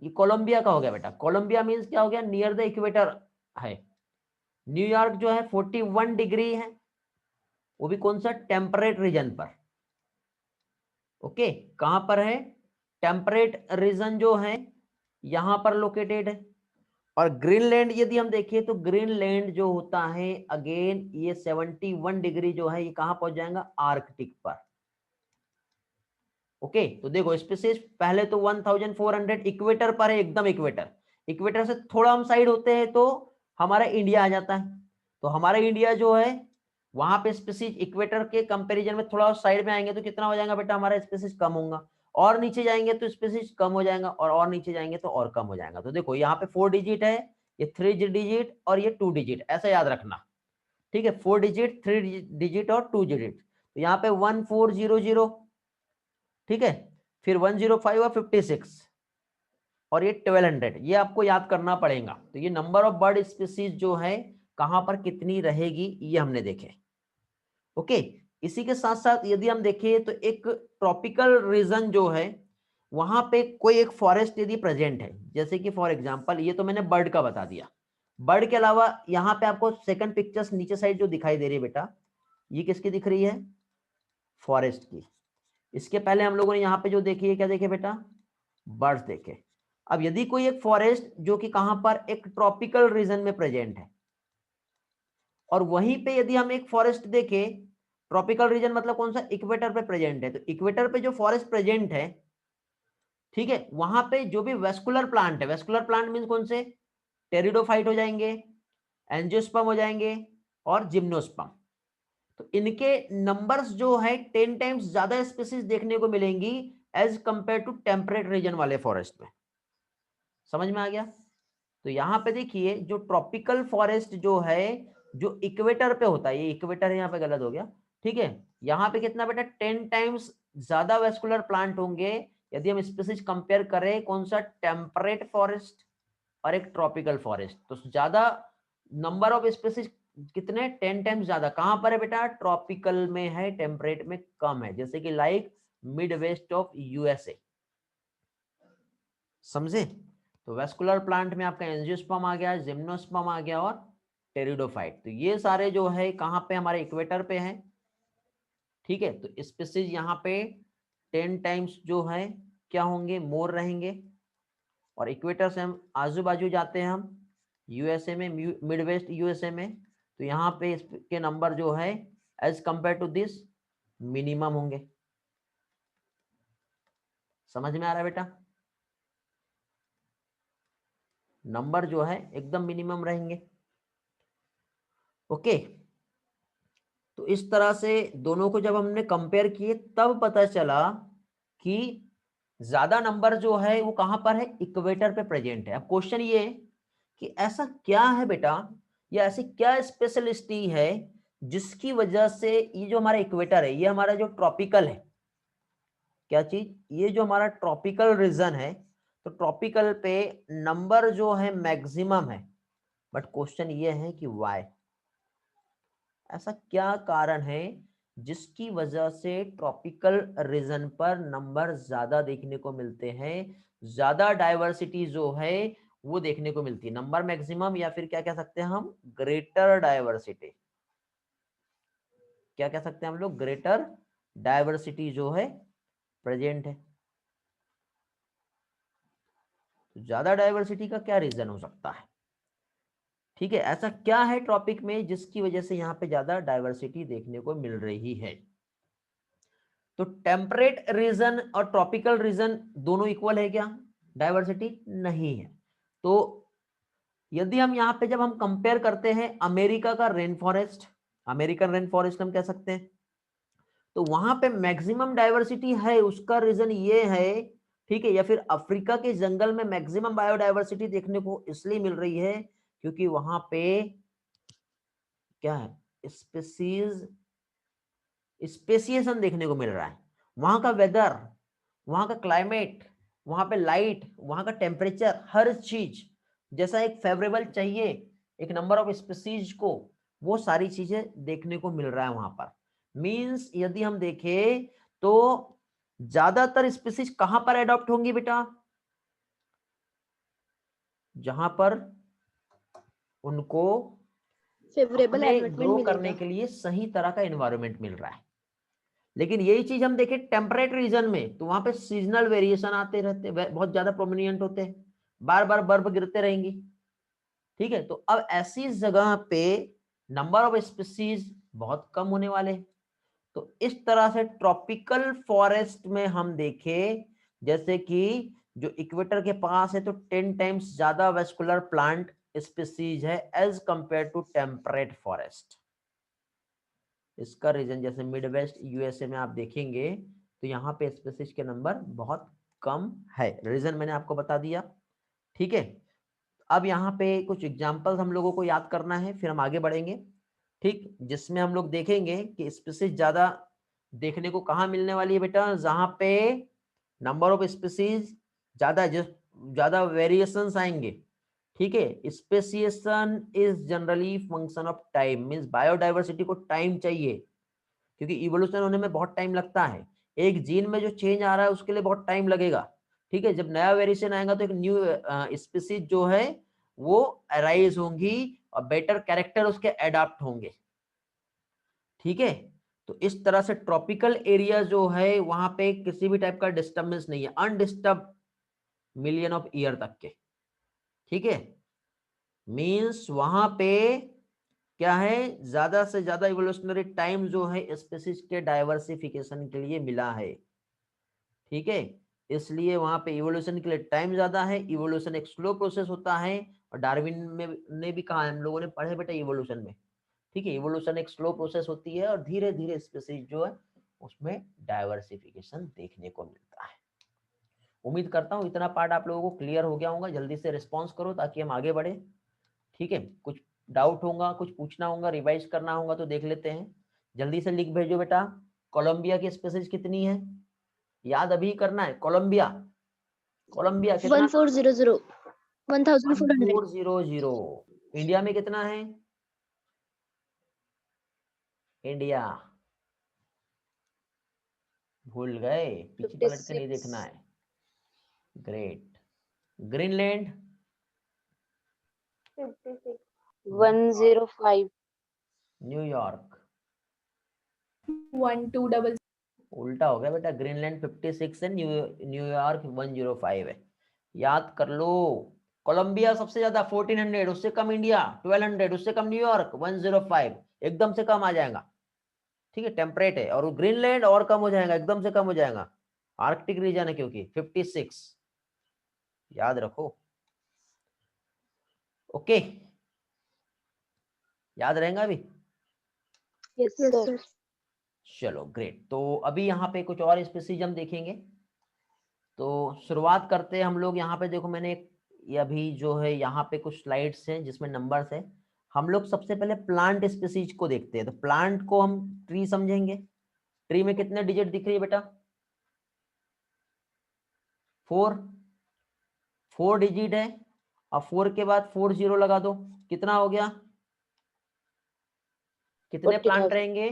ये कोलंबिया का हो गया बेटा, कोलंबिया मींस क्या हो गया, नियर द इक्वेटर है। न्यूयॉर्क जो है 41 डिग्री है, वो भी कौन सा, टेम्परेट रीजन पर। ओके, कहां पर है, टेम्परेट रीजन जो है यहां पर लोकेटेड है। और ग्रीनलैंड यदि हम देखें तो ग्रीनलैंड जो होता है अगेन ये 71 डिग्री जो है ये कहां पहुंच जाएगा, आर्कटिक पर। ओके तो देखो स्पीसीज पहले तो 1400 इक्वेटर पर है, एकदम इक्वेटर। इक्वेटर से थोड़ा हम साइड होते हैं तो हमारा इंडिया आ जाता है। तो हमारा इंडिया जो है वहां पे स्पीसीज इक्वेटर के कंपैरिजन में थोड़ा साइड में आएंगे तो कितना हो जाएगा बेटा, हमारा स्पीसीज कम होगा। और नीचे जाएंगे तो स्पीसीज कम हो जाएगा, और नीचे जाएंगे तो और कम हो जाएगा। तो देखो यहाँ पे 4 डिजिट है, ये 3 डिजिट और ये 2 डिजिट, ऐसा याद रखना। ठीक है, 4 डिजिट, 3 डिजिट और 2 डिजिट। तो यहाँ पे 1400, ठीक है, फिर 105 और 56 और ये 1200, ये आपको याद करना पड़ेगा। तो ये नंबर ऑफ बर्ड स्पीसीज जो है कहां पर कितनी रहेगी ये हमने देखे। ओके, इसी के साथ साथ यदि हम देखें तो एक ट्रॉपिकल रीजन जो है वहां पे कोई एक फॉरेस्ट यदि प्रेजेंट है, जैसे कि फॉर एग्जांपल ये तो मैंने बर्ड का बता दिया। बर्ड के अलावा यहाँ पे आपको सेकंड पिक्चर्स नीचे साइड जो दिखाई दे रही है बेटा, ये किसकी दिख रही है, फॉरेस्ट की। इसके पहले हम लोगों ने यहाँ पे जो देखी है, क्या देखे बेटा, बर्ड्स देखे। अब यदि कोई एक फॉरेस्ट जो कि कहां पर एक ट्रॉपिकल रीजन में प्रेजेंट है, और वहीं पे यदि हम एक फॉरेस्ट देखें, ट्रॉपिकल रीजन मतलब कौन सा, इक्वेटर पे प्रेजेंट है, तो इक्वेटर पे जो फॉरेस्ट प्रेजेंट है, ठीक है, वहां पे जो भी वेस्कुलर प्लांट है, वेस्कुलर प्लांट मीन कौन से, टेरिडोफाइट हो जाएंगे, एंजियोस्पर्म हो जाएंगे और जिम्नोस्पर्म। तो इनके नंबर्स जो है 10 टाइम्स ज्यादा स्पीसीज देखने को मिलेंगी as compare to temperate region वाले फॉरेस्ट में। समझ में आ गया। तो यहां पे देखिए जो ट्रॉपिकल फॉरेस्ट जो है जो इक्वेटर पे होता है, ये इक्वेटर है, यहाँ पे गलत हो गया, ठीक है, यहाँ पे कितना बेटा 10 टाइम्स ज्यादा वेस्कुलर प्लांट होंगे यदि हम स्पीसीज कंपेयर करें कौन सा, टेम्परेट फॉरेस्ट और एक ट्रॉपिकल फॉरेस्ट। तो ज्यादा नंबर ऑफ स्पीसीज कितने, 10 टाइम्स ज्यादा कहां पर है बेटा, ट्रॉपिकल में है, टेम्परेट में कम है, जैसे कि like mid west of USA. समझे। तो वेस्कुलर प्लांट में आपका एंजियोस्पर्म आ गया, जिम्नोस्पर्म आ गया और टेरिडोफाइट। तो ये सारे जो है कहां पे, हमारे इक्वेटर पे हैं। ठीक है, तो स्पीसीज यहाँ पे 10 टाइम्स जो है क्या होंगे, मोर रहेंगे। और इक्वेटर से हम आजू बाजू जाते हैं हम यूएसए में, मिड वेस्ट यूएसए में, तो यहाँ पे इसके नंबर जो है as compare to this minimum होंगे। समझ में आ रहा है बेटा, नंबर जो है एकदम मिनिमम रहेंगे। ओके, तो इस तरह से दोनों को जब हमने कंपेयर किए तब पता चला कि ज्यादा नंबर जो है वो कहां पर है, इक्वेटर पे प्रेजेंट है। अब क्वेश्चन ये है कि ऐसा क्या है बेटा, या ऐसी क्या स्पेशलिटी है जिसकी वजह से ये जो हमारा इक्वेटर है, ये हमारा जो ट्रॉपिकल है, क्या चीज, ये जो हमारा ट्रॉपिकल रीजन है, तो ट्रॉपिकल पे नंबर जो है मैक्सिमम है। बट क्वेश्चन ये है कि व्हाई, ऐसा क्या कारण है जिसकी वजह से ट्रॉपिकल रीजन पर नंबर ज्यादा देखने को मिलते हैं, ज्यादा डाइवर्सिटी जो है वो देखने को मिलती है, नंबर मैक्सिमम, या फिर क्या कह सकते हैं हम, ग्रेटर डाइवर्सिटी। क्या कह सकते हैं हम लोग, ग्रेटर डाइवर्सिटी जो है प्रेजेंट है। तो ज्यादा डाइवर्सिटी का क्या रीजन हो सकता है, ठीक है, ऐसा क्या है टॉपिक में जिसकी वजह से यहाँ पे ज्यादा डाइवर्सिटी देखने को मिल रही है। तो टेम्परेट रीजन और ट्रॉपिकल रीजन दोनों इक्वल है क्या, डाइवर्सिटी नहीं है। तो यदि हम यहाँ पे जब हम कंपेयर करते हैं अमेरिका का rain forest, American rain forest हम कह सकते हैं, तो वहां पे मैक्सिमम डाइवर्सिटी है, उसका रीजन ये है, ठीक है, या फिर अफ्रीका के जंगल में मैक्सिमम बायोडाइवर्सिटी देखने को इसलिए मिल रही है क्योंकि वहां पे क्या है, स्पीसीज स्पेसिएशन देखने को मिल रहा है। वहां का वेदर, वहां का क्लाइमेट, वहां पे लाइट, वहां का टेम्परेचर, हर चीज जैसा एक फेवरेबल चाहिए एक नंबर ऑफ स्पीसीज को, वो सारी चीजें देखने को मिल रहा है वहां पर। मींस यदि हम देखें तो ज्यादातर स्पीसीज कहां पर एडॉप्ट होंगी बेटा, जहां पर उनको
फेवरेबल
अपने
एनवायरनमेंट
ग्रो करने
मिलेगा।
के लिए सही तरह का एनवायरनमेंट मिल रहा है। लेकिन यही चीज हम देखें टेम्परेट रीजन में, तो वहां पे सीजनल वेरिएशन आते रहते, बहुत ज्यादा प्रोमिनिएंट होते हैं, बार बार बर्फ गिरते रहेंगी। ठीक है, तो अब ऐसी जगह पे नंबर ऑफ स्पीसीज बहुत कम होने वाले हैं। तो इस तरह से ट्रॉपिकल फॉरेस्ट में हम देखें, जैसे कि जो इक्वेटर के पास है तो 10 टाइम्स ज्यादा वेस्कुलर प्लांट स्पीसीज है as compare to temperate forest. इसका रीजन जैसे मिड वेस्ट यूएसए में आप देखेंगे तो यहाँ पे स्पीसीज के नंबर बहुत कम है। रीजन मैंने आपको बता दिया, ठीक है। अब यहाँ पे कुछ एग्जांपल्स हम लोगों को याद करना है, फिर हम आगे बढ़ेंगे, ठीक, जिसमें हम लोग देखेंगे कि स्पीसीज ज्यादा देखने को कहाँ मिलने वाली है बेटा, जहां पे नंबर ऑफ स्पीसीज ज्यादा, ज्यादा वेरिएशंस आएंगे, ठीक है। Speciation is generally function of time, means biodiversity को टाइम चाहिए, क्योंकि इवोल्यूशन होने में बहुत टाइम लगता है। एक जीन में जो चेंज आ रहा है उसके लिए बहुत टाइम लगेगा, ठीक है। जब नया वेरिएशन आएगा तो एक न्यू स्पीसीज जो है वो अराइज होंगी और बेटर कैरेक्टर उसके एडाप्ट होंगे, ठीक है। तो इस तरह से ट्रॉपिकल एरिया जो है वहां पे किसी भी टाइप का डिस्टर्बेंस नहीं है, अनडिस्टर्ब मिलियन ऑफ ईयर तक के, ठीक है। मींस वहां पे क्या है, ज्यादा से ज्यादा इवोल्यूशनरी टाइम जो है स्पीसीज के डाइवर्सिफिकेशन के लिए मिला है, ठीक है। इसलिए वहां पे इवोल्यूशन के लिए टाइम ज्यादा है। इवोल्यूशन एक स्लो प्रोसेस होता है, और डार्विन में ने भी कहा, हम लोगों ने पढ़े बेटा इवोल्यूशन में, ठीक है। इवोल्यूशन एक स्लो प्रोसेस होती है और धीरे धीरे स्पीसीज जो है उसमें डाइवर्सिफिकेशन देखने को मिलता है। उम्मीद करता हूँ इतना पार्ट आप लोगों को क्लियर हो गया होगा। जल्दी से रिस्पॉन्स करो ताकि हम आगे बढ़े, ठीक है। कुछ डाउट होगा, कुछ पूछना होगा, रिवाइज करना होगा तो देख लेते हैं। जल्दी से लिख भेजो बेटा। कोलंबिया की स्पीसीज कितनी है, याद अभी करना है। कोलंबिया, कोलंबिया कितना,
1400 1400।
1400। इंडिया में कितना है, इंडिया भूल गए, पीछे पलट के नहीं
56
देखना है। ग्रेट। ग्रीनलैंड
105
न्यूयॉर्क
1200
उल्टा हो गया बेटा, ग्रीनलैंड 56 है, न्यूयॉर्क 105 है, याद कर लो। कोलंबिया सबसे ज्यादा 1400, उससे कम इंडिया 1200, उससे कम न्यूयॉर्क 105, एकदम से कम आ जाएगा, ठीक है। टेम्परेट है। और ग्रीनलैंड और कम हो जाएगा, एकदम से कम हो जाएगा, आर्कटिक रीजन है क्योंकि 56, याद रखो, ओके। याद रहेगा अभी,
यस सर।
चलो ग्रेट। तो अभी यहाँ पे कुछ और स्पीसीज हम देखेंगे। तो शुरुआत करते हैं हम लोग। यहाँ पे देखो मैंने ये अभी जो है यहाँ पे कुछ स्लाइड्स हैं जिसमें नंबर्स है। हम लोग सबसे पहले प्लांट स्पीसीज को देखते हैं। तो प्लांट को हम ट्री समझेंगे। ट्री में कितने डिजिट दिख रही है बेटा, 4, 4 डिजिट है। और 4 के बाद 40 लगा दो, कितना हो गया, कितने प्लांट
40,000
रहेंगे,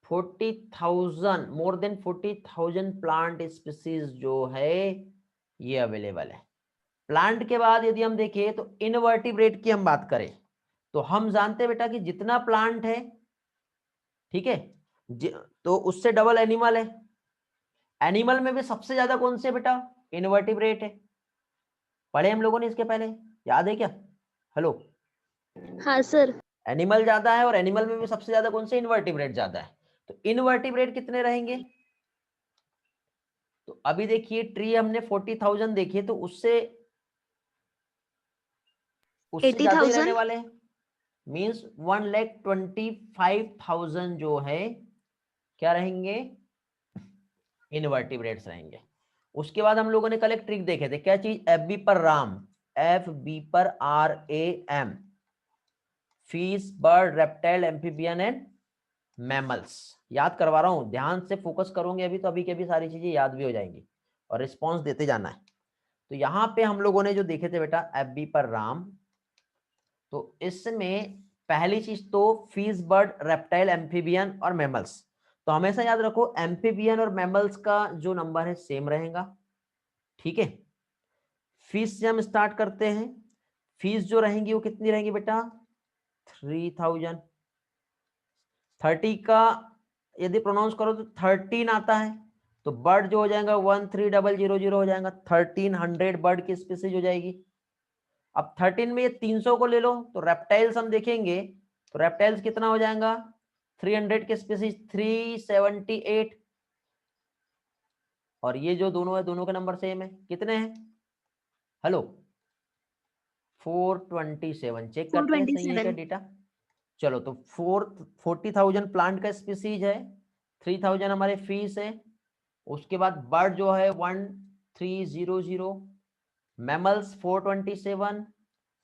40,000, मोर देन 40,000 प्लांट स्पीसीज जो है ये अवेलेबल है। प्लांट के बाद यदि हम देखें तो इनवर्टिब्रेट की हम बात करें तो हम जानते हैं बेटा कि जितना प्लांट है, ठीक है, तो उससे डबल एनिमल है। एनिमल में भी सबसे ज्यादा कौन से बेटा, इनवर्टिब्रेट है। पढ़े हम लोगों ने इसके पहले, याद है क्या, हेलो।
हाँ सर।
एनिमल ज्यादा है और एनिमल में भी सबसे ज्यादा कौन से, इनवर्टिब्रेट ज्यादा है। तो इनवर्टिब्रेट कितने रहेंगे, तो अभी देखिए ट्री हमने 40,000 देखिए तो उससे ज्यादा ही रहने
80,000।
वाले हैं। मीन्स 1,25,000 जो है क्या रहेंगे, इनवर्टिब्रेट्स रहेंगे। उसके बाद हम लोगों ने कल एक ट्रिक देखे थे, क्या चीज, एफ बी पर राम, एफ बी पर RAM, fish bird reptile amphibian and mammals. याद करवा रहा हूं, ध्यान से फोकस करोगे अभी तो अभी के अभी सारी चीजें याद भी हो जाएंगी और रिस्पॉन्स देते जाना है। तो यहाँ पे हम लोगों ने जो देखे थे बेटा, एफ बी पर राम, तो इसमें पहली चीज तो फिश बर्ड रेप्टाइल एम्फीबियन और मैमल्स। तो हमेशा याद रखो एम्फीबियन और मैमल्स का जो नंबर है सेम रहेगा, ठीक है। फिश से हम स्टार्ट करते हैं। फिश जो रहेंगी वो कितनी रहेंगी बेटा, 3,000। 30 का यदि प्रोनाउंस करो तो 13 आता है। तो बर्ड जो हो जाएगा 13,000 हो जाएगा, 1300 बर्ड की स्पीसीज हो जाएगी। अब 13 में ये 300 को ले लो तो रेप्टाइल्स हम देखेंगे तो रेप्टाइल्स कितना हो जाएगा, 300 के स्पीसीज 378, और ये जो दोनों है दोनों के नंबर सेम है, कितने हैं? हेलो 427। चेक करते हैं सही है क्या
427।
डेटा। चलो तो 40,000 प्लांट का स्पीसीज है, 3,000 हमारे फीस है, उसके बाद बर्ड जो है 1300, मैमल्स 427,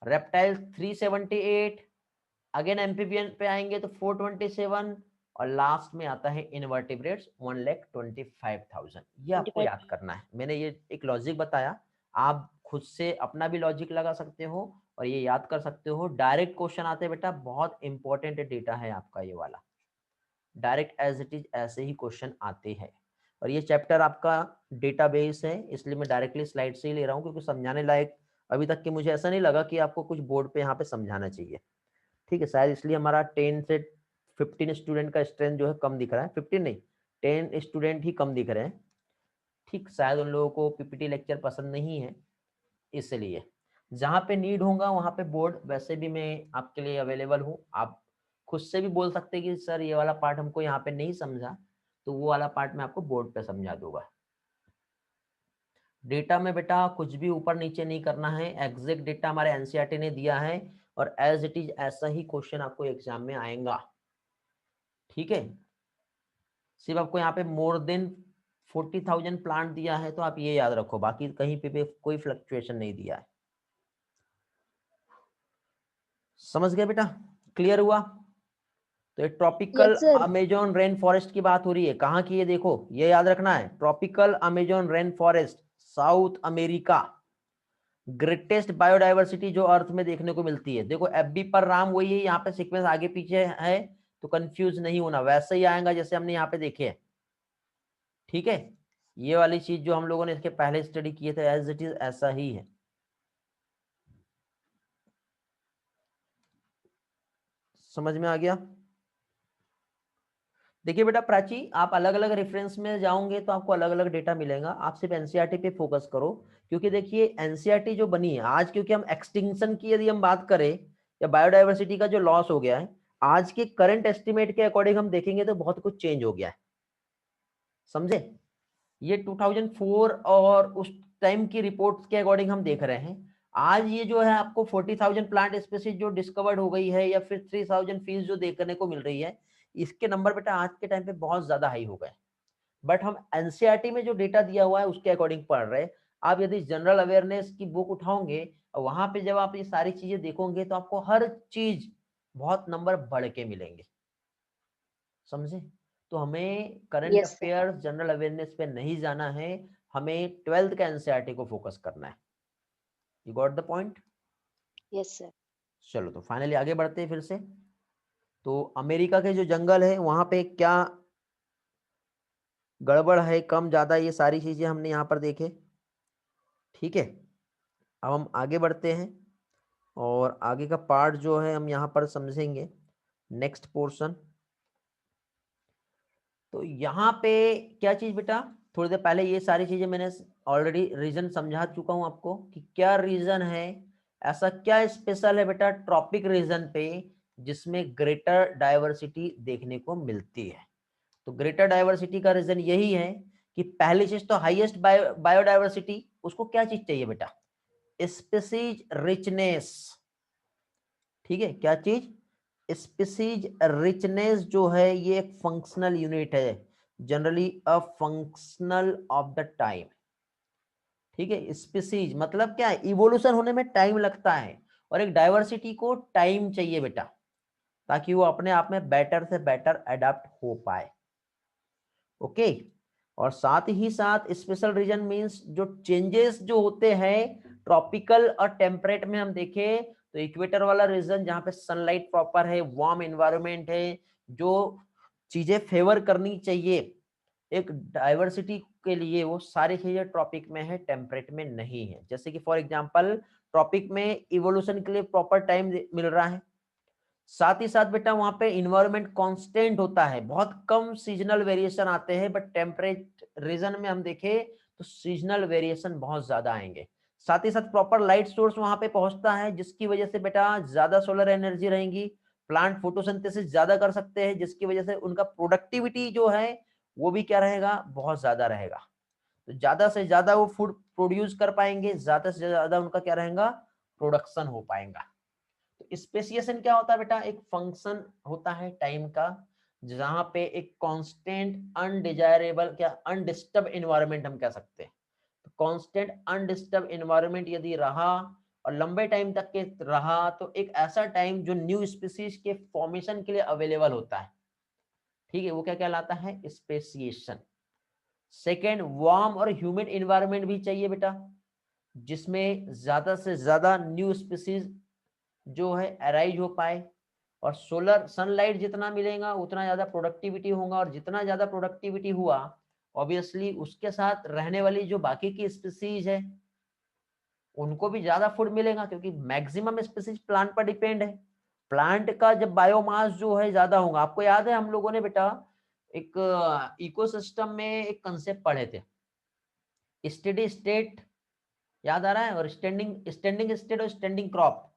रेप्टाइल्स 378, अगेन एम्फीबियन पे आएंगे तो 427, और लास्ट में आता है इनवर्टिब्रेट्स 1,25,000। ये आपको
25।
याद करना है, मैंने ये एक लॉजिक बताया, आप खुद से अपना भी लॉजिक लगा सकते हो और ये याद कर सकते हो। डायरेक्ट क्वेश्चन आते हैं बेटा, बहुत इंपॉर्टेंट डेटा है आपका ये वाला, डायरेक्ट एज इट इज ऐसे ही क्वेश्चन आते हैं। और ये चैप्टर आपका डेटाबेस है, इसलिए मैं डायरेक्टली स्लाइड से ही ले रहा हूँ, क्योंकि समझाने लायक अभी तक कि मुझे ऐसा नहीं लगा कि आपको कुछ बोर्ड पे यहाँ पे समझाना चाहिए। ठीक है, शायद इसलिए हमारा 10 से 15 स्टूडेंट का स्ट्रेंथ जो है कम दिख रहा है, 15 नहीं 10 स्टूडेंट ही कम दिख रहे हैं। ठीक, शायद उन लोगों को पीपीटी लेक्चर पसंद नहीं है, इसलिए जहाँ पे नीड होगा वहाँ पे बोर्ड वैसे भी मैं आपके लिए अवेलेबल हूँ। आप खुद से भी बोल सकते हैं कि सर ये वाला पार्ट हमको यहाँ पे नहीं समझा, तो वो वाला पार्ट मैं आपको बोर्ड पे समझा दूंगा। डेटा में बेटा कुछ भी ऊपर नीचे नहीं करना है, एग्जैक्ट डेटा हमारे एनसीईआरटी ने दिया है और एज इट इज ऐसा ही क्वेश्चन आपको एग्जाम में आएगा। ठीक है, सिर्फ आपको यहाँ पे मोर देन 40,000 प्लांट दिया है तो आप ये याद रखो, बाकी कहीं पे भी कोई फ्लक्चुएशन नहीं दिया है। समझ गए बेटा, क्लियर हुआ? तो ये tropical
yes sir.
Amazon rain forest की बात हो रही है, कहाँ की है देखो, ये याद रखना है, tropical Amazon rain forest, south America, greatest biodiversity जो अर्थ में देखने को मिलती है। देखो एफबी पर राम वही है, यहाँ पे सीक्वेंस आगे पीछे है तो कंफ्यूज नहीं होना, वैसे ही आएगा जैसे हमने यहाँ पे देखे है। ठीक है, ये वाली चीज जो हम लोगों ने इसके पहले स्टडी किए थे एज इट इज ऐसा ही है। समझ में आ गया? देखिए बेटा प्राची, आप अलग अलग रेफरेंस में जाओगे तो आपको अलग अलग डेटा मिलेगा, आप सिर्फ एनसीईआरटी पे फोकस करो, क्योंकि देखिए एनसीईआरटी जो बनी है आज, क्योंकि हम एक्सटिंक्शन की यदि हम बात करें या बायोडाइवर्सिटी का जो लॉस हो गया है, आज के करंट एस्टिमेट के अकॉर्डिंग हम देखेंगे तो बहुत कुछ चेंज हो गया है। समझे? ये 2004 और उस टाइम की रिपोर्ट्स के अकॉर्डिंग हम देख रहे हैं। आज ये जो है आपको 40,000 प्लांट स्पीसीज जो डिस्कवर्ड हो गई है या फिर 3,000 फीस जो देखने को मिल रही है, इसके नंबर बेटा आज के टाइम पे बहुत ज्यादा हाई हो गए। बट हम एनसीईआरटी में जो डेटा दिया हुआ है उसके अकॉर्डिंग पढ़ रहे हैं। आप यदि जनरल अवेयरनेस की बुक उठाओगे और वहां पे जब आप ये सारी चीजें देखोगे तो आपको हर चीज बहुत नंबर बढ़ के मिलेंगे। समझे? तो हमें current
yes sir.
Affairs general awareness पे नहीं जाना है, हमें 12th का एनसीईआरटी को फोकस करना है। You got the point?
Yes sir.
चलो तो फाइनली आगे बढ़ते हैं फिर से। तो अमेरिका के जो जंगल है वहां पे क्या गड़बड़ है, कम ज्यादा, ये सारी चीजें हमने यहाँ पर देखे। ठीक है, अब हम आगे बढ़ते हैं और आगे का पार्ट जो है हम यहाँ पर समझेंगे, नेक्स्ट पोर्शन। तो यहाँ पे क्या चीज बेटा, थोड़ी देर पहले ये सारी चीजें मैंने ऑलरेडी रीजन समझा चुका हूं आपको कि क्या रीजन है, ऐसा क्या स्पेशल है बेटा ट्रॉपिक रीजन पे जिसमें ग्रेटर डाइवर्सिटी देखने को मिलती है। तो ग्रेटर डाइवर्सिटी का रीजन यही है कि पहली चीज तो हाईएस्ट बायोडाइवर्सिटी, उसको क्या चीज चाहिए बेटा, स्पीसीज रिचनेस। ठीक है, क्या चीज, स्पीसीज रिचनेस जो है ये एक फंक्शनल यूनिट है, generally a functional of the time. ठीक है, स्पीसीज मतलब क्या है, इवोल्यूशन होने में टाइम लगता है और एक डाइवर्सिटी को टाइम चाहिए बेटा, ताकि वो अपने आप में बेटर से बेटर अडेप्ट हो पाए। ओके, और साथ ही साथ स्पेशल रीजन मींस जो चेंजेस जो होते हैं ट्रॉपिकल और टेम्परेट में हम देखें तो इक्वेटर वाला रीजन जहां पे सनलाइट प्रॉपर है, वार्म एनवायरनमेंट है, जो चीजें फेवर करनी चाहिए एक डाइवर्सिटी के लिए, वो सारी चीजें ट्रॉपिक में है, टेम्परेट में नहीं है। जैसे कि फॉर एग्जांपल ट्रॉपिक में इवोल्यूशन के लिए प्रॉपर टाइम मिल रहा है, साथ ही साथ बेटा वहां पे इन्वायरमेंट कांस्टेंट होता है, बहुत कम सीजनल वेरिएशन आते हैं, बट टेम्परेट रीजन में हम देखें तो सीजनल वेरिएशन बहुत ज्यादा आएंगे। साथ ही साथ प्रॉपर लाइट सोर्स वहां पे पहुंचता है, जिसकी वजह से बेटा ज्यादा सोलर एनर्जी रहेंगी, प्लांट फोटोसिंथेसिस ज्यादा कर सकते हैं, जिसकी वजह से उनका प्रोडक्टिविटी जो है वो भी क्या रहेगा, बहुत ज्यादा रहेगा। तो ज्यादा से ज्यादा वो फूड प्रोड्यूस कर पाएंगे, ज्यादा से ज्यादा उनका क्या रहेगा, प्रोडक्शन हो पाएगा। तो स्पेसिएशन क्या होता है बेटा, एक फंक्शन होता है टाइम का, जहां पे एक कांस्टेंट अनडिजायरेबल क्या अनडिस्टर्ब एनवायरनमेंट हम कह सकते हैं। तो कांस्टेंट अनडिस्टर्ब एनवायरनमेंट यदि रहा और लंबे टाइम तक के रहा, तो एक ऐसा टाइम जो न्यू स्पीसीज के फॉर्मेशन के लिए अवेलेबल होता है, ठीक है, वो क्या कहलाता है, स्पेसिएशन। सेकेंड, वार्म और ह्यूमिड एनवायरनमेंट भी चाहिए बेटा, जिसमें ज्यादा से ज्यादा न्यू स्पीसीज जो है अराइज हो पाए, और सोलर सनलाइट जितना मिलेगा उतना ज्यादा प्रोडक्टिविटी होगा, और जितना ज्यादा प्रोडक्टिविटी हुआ ऑब्वियसली उसके साथ रहने वाली जो बाकी की स्पीसीज है उनको भी ज्यादा फूड मिलेगा, क्योंकि मैक्सिमम स्पीसीज प्लांट पर डिपेंड है। प्लांट का जब बायोमास जो है ज्यादा होगा, आपको याद है हम लोगों ने बेटा एक इकोसिस्टम में एक कंसेप्ट पढ़े थे, स्टेडी स्टेट, याद आ रहा है, और स्टैंडिंग स्टैंडिंग स्टेट और स्टैंडिंग क्रॉप,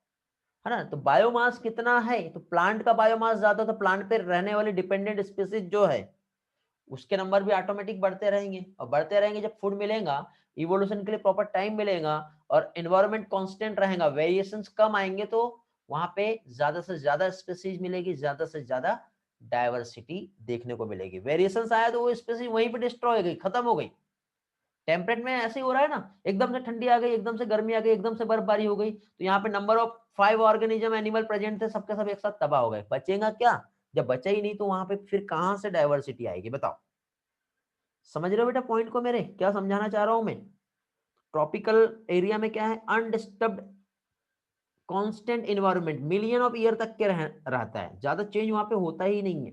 है ना। तो बायोमास कितना है, तो प्लांट का बायोमास ज्यादा, तो प्लांट पे रहने वाली डिपेंडेंट स्पीसीज जो है उसके नंबर भी ऑटोमेटिक बढ़ते रहेंगे, और बढ़ते रहेंगे जब फूड मिलेगा, इवोल्यूशन के लिए प्रॉपर टाइम मिलेगा, और एनवायरनमेंट कांस्टेंट रहेगा, वेरिएशंस कम आएंगे, तो वहां पे ज्यादा से ज्यादा स्पीसीज मिलेगी, ज्यादा से ज्यादा डायवर्सिटी देखने को मिलेगी। वेरिएशंस आया तो वो स्पीसीज वहीं पे डिस्ट्रॉय हो गई, खत्म हो गई। टेम्परेट में ऐसे ही हो रहा है ना, एकदम से ठंडी आ गई, एकदम से गर्मी आ गई, एकदम से बर्फबारी हो गई, तो यहाँ पे number of 5 organism animal present थे, सबके सब एक साथ तबाह हो गए, बचेगा क्या, जब बचा ही नहीं तो वहां पे फिर कहां से डायवर्सिटी आएगी, बताओ। समझ रहे हो बेटा पॉइंट को, मेरे क्या समझाना चाह रहा हूं मैं। ट्रॉपिकल एरिया में क्या है, undisturbed constant environment, million of year तक के रहता है, ज्यादा चेंज वहां पे होता ही नहीं है,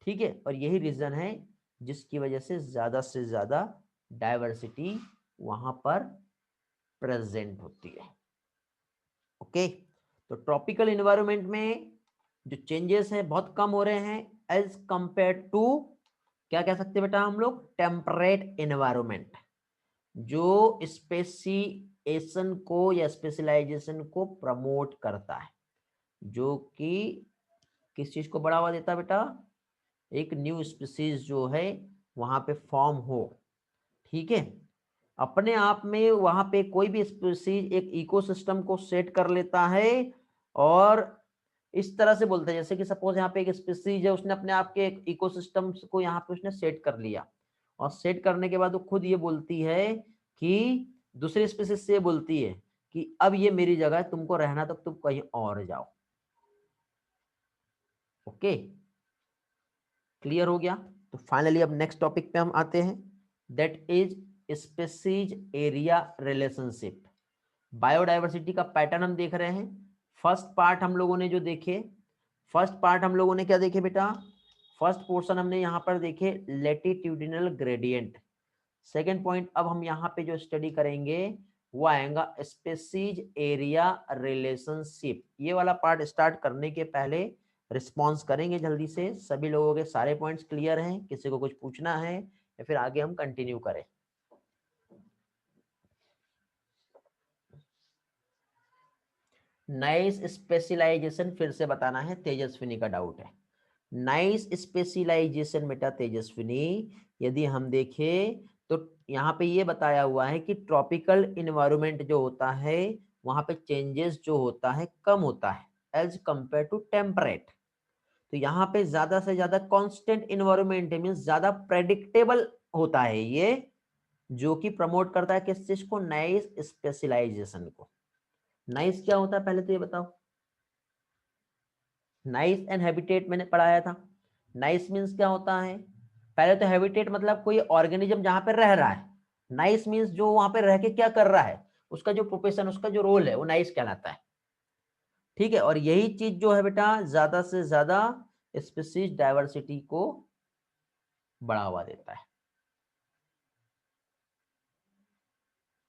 ठीक है। और यही रीजन है जिसकी वजह से ज्यादा डायवर्सिटी वहां पर प्रेजेंट होती है। ओके, तो ट्रॉपिकल एनवायरनमेंट में जो चेंजेस हैं बहुत कम हो रहे हैं एज कंपेयर टू, क्या कह सकते हैं बेटा हम लोग, टेम्परेट एनवायरनमेंट, जो स्पेसिएशन को या स्पेशलाइजेशन को प्रमोट करता है, जो कि किस चीज को बढ़ावा देता है बेटा, एक न्यू स्पीसीज जो है वहां पे फॉर्म हो, ठीक है। अपने आप में वहां पे कोई भी स्पीसीज एक इकोसिस्टम को सेट कर लेता है, और इस तरह से बोलते हैं, जैसे कि सपोज यहाँ पे एक स्पीसीज है, उसने अपने आप के एक इकोसिस्टम को यहाँ पे उसने सेट कर लिया, और सेट करने के बाद वो खुद ये बोलती है कि दूसरी स्पीसीज से बोलती है कि अब ये मेरी जगह है, तुमको रहना तो तुम कहीं और जाओ। ओके, क्लियर हो गया। तो फाइनली अब नेक्स्ट टॉपिक पे हम आते हैं, that is species area relationship. Biodiversity का पैटर्न हम देख रहे हैं। फर्स्ट पार्ट हम लोगों ने जो देखे, फर्स्ट पार्ट हम लोगों ने क्या देखे बेटा, फर्स्ट पोर्शन हमने यहाँ पर देखे लेटिट्यूडिनल ग्रेडियंट। सेकेंड पॉइंट अब हम यहाँ पे जो स्टडी करेंगे वो आएगा स्पीसीज एरिया रिलेशनशिप। ये वाला पार्ट स्टार्ट करने के पहले रिस्पॉन्स करेंगे जल्दी से, सभी लोगों के सारे पॉइंट्स क्लियर हैं, किसी को कुछ पूछना है या फिर आगे हम कंटिन्यू करें। नाइस स्पेशलाइजेशन फिर से बताना है, तेजस्विनी का डाउट है। नाइस स्पेशलाइजेशन बेटा तेजस्विनी, यदि हम देखें तो यहाँ पे ये बताया हुआ है कि ट्रॉपिकल इन्वायरमेंट जो होता है वहां पे चेंजेस जो होता है कम होता है एज कंपेयर टू टेम्परेट। तो यहाँ पे ज्यादा से ज्यादा कांस्टेंट इन्वायरमेंट है, मींस ज्यादा प्रेडिक्टेबल होता है ये, जो कि प्रमोट करता है किस चीज को, नाइस स्पेशलाइजेशन को। नाइस क्या होता है पहले तो ये बताओ। नाइस एंड हैबिटेट मैंने पढ़ाया था। नाइस मीन्स क्या होता है, पहले तो हैबिटेट मतलब कोई ऑर्गेनिज्म जहां पर रह रहा है, नाइस मीन्स जो वहां पर रह के क्या कर रहा है, उसका जो प्रोफेशन, उसका जो रोल है वो नाइस कहलाता है, ठीक है। और यही चीज जो है बेटा ज्यादा से ज्यादा स्पीसीज डायवर्सिटी को बढ़ावा देता है।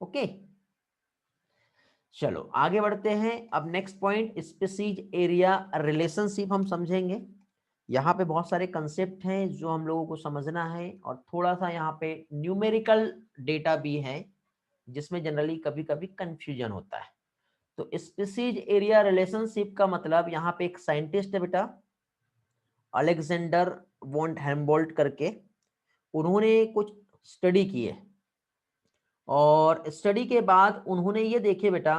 ओके, चलो आगे बढ़ते हैं। अब next point species area relationship हम समझेंगे। यहाँ पे बहुत सारे कंसेप्ट हैं जो हम लोगों को समझना है, और थोड़ा सा यहाँ पे न्यूमेरिकल डेटा भी है जिसमें जनरली कभी कभी कंफ्यूजन होता है। तो स्पीसीज एरिया रिलेशनशिप का मतलब यहाँ पे एक साइंटिस्ट है बेटा, अलेक्जेंडर वॉन हेम्बोल्ट करके, उन्होंने कुछ स्टडी की है और स्टडी के बाद उन्होंने ये देखे बेटा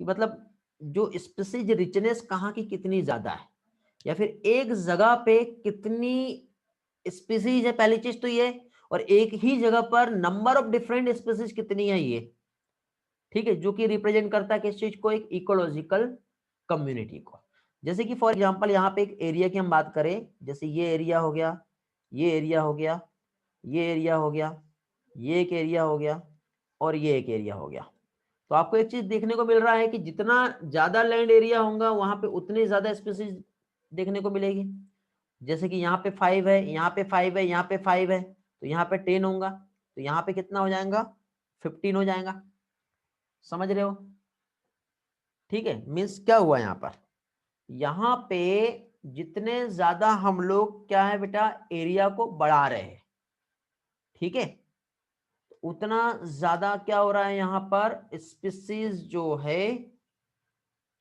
कि मतलब जो स्पीसीज रिचनेस कहाँ की कितनी ज्यादा है, या फिर एक जगह पे कितनी स्पीसीज है, पहली चीज तो ये, और एक ही जगह पर नंबर ऑफ डिफरेंट स्पीसीज कितनी है ये, ठीक है, जो कि रिप्रेजेंट करता है किस चीज को, एक इकोलॉजिकल कम्युनिटी को। जैसे कि फॉर एग्जांपल यहाँ पे एक एरिया की हम बात करें, जैसे ये एरिया हो गया, ये एरिया हो गया, ये एरिया हो गया, ये एक एरिया हो गया और ये एक एरिया हो गया। तो आपको एक चीज देखने को मिल रहा है कि जितना ज्यादा लैंड एरिया होगा वहां पे उतनी ज्यादा स्पीसीज देखने को मिलेगी। जैसे कि यहाँ पे 5 है, यहाँ पे 5 है, यहाँ पे 5 है, तो यहाँ पे 10 होगा, तो यहाँ पे कितना हो जाएगा, 15 हो जाएगा। समझ रहे हो? ठीक है, मीन्स क्या हुआ यहाँ पर, यहाँ पे जितने ज्यादा हम लोग क्या है बेटा, एरिया को बढ़ा रहे हैं, ठीक है, उतना ज्यादा क्या हो रहा है यहाँ पर, स्पीसीज जो है,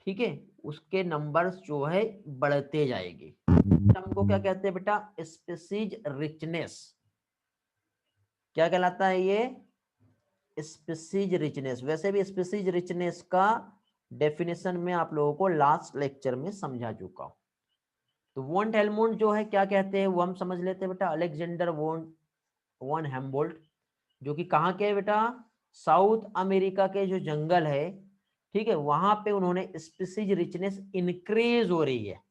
ठीक है, उसके नंबर्स जो है बढ़ते जाएंगे। हमको क्या कहते हैं बेटा, स्पीसीज रिचनेस। क्या कहलाता है ये, स्पीसीज रिचनेस। वैसे भी स्पीसीज रिचनेस का डेफिनेशन में आप लोगों को लास्ट लेक्चर में समझा चुका हूं। तो वॉन हेल्मोंट जो है क्या कहते हैं वो हम समझ लेते हैं बेटा, अलेक्जेंडर वॉन हेम्बोल्ट, जो कि कहाँ के है बेटा, साउथ अमेरिका के जो जंगल है, ठीक है, वहां पे उन्होंने स्पीसीज रिचनेस इंक्रीज हो रही है।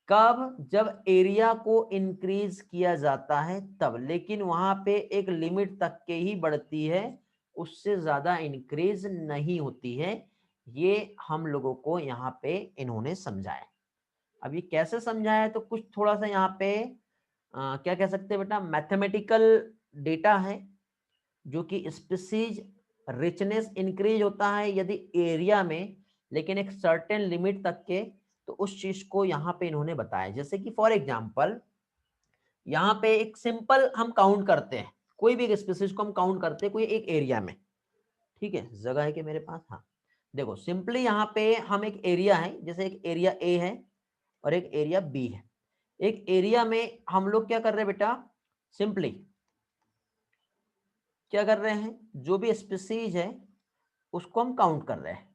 कब, जब एरिया को इंक्रीज किया जाता है तब, लेकिन वहां पे एक लिमिट तक के ही बढ़ती है, उससे ज्यादा इंक्रीज नहीं होती है। ये हम लोगों को यहाँ पे इन्होंने समझाया। अब ये कैसे समझाया, तो कुछ थोड़ा सा यहाँ पे क्या कह सकते हैं बेटा, मैथमेटिकल डेटा है, जो कि स्पीसीज रिचनेस इंक्रीज होता है यदि एरिया में, लेकिन एक सर्टेन लिमिट तक के, तो उस चीज को यहाँ पे इन्होंने बताया। जैसे कि फॉर एग्जांपल यहाँ पे एक सिंपल हम काउंट करते हैं, कोई भी एक स्पीसीज को हम काउंट करते हैं कोई एक एरिया में, ठीक है, जगह है कि मेरे पास, हाँ देखो सिंपली यहाँ पे हम एक एरिया है, जैसे एक एरिया ए है और एक एरिया बी है। एक एरिया में हम लोग क्या कर रहे हैं बेटा, सिंपली क्या कर रहे हैं, जो भी स्पीसीज है उसको हम काउंट कर रहे हैं।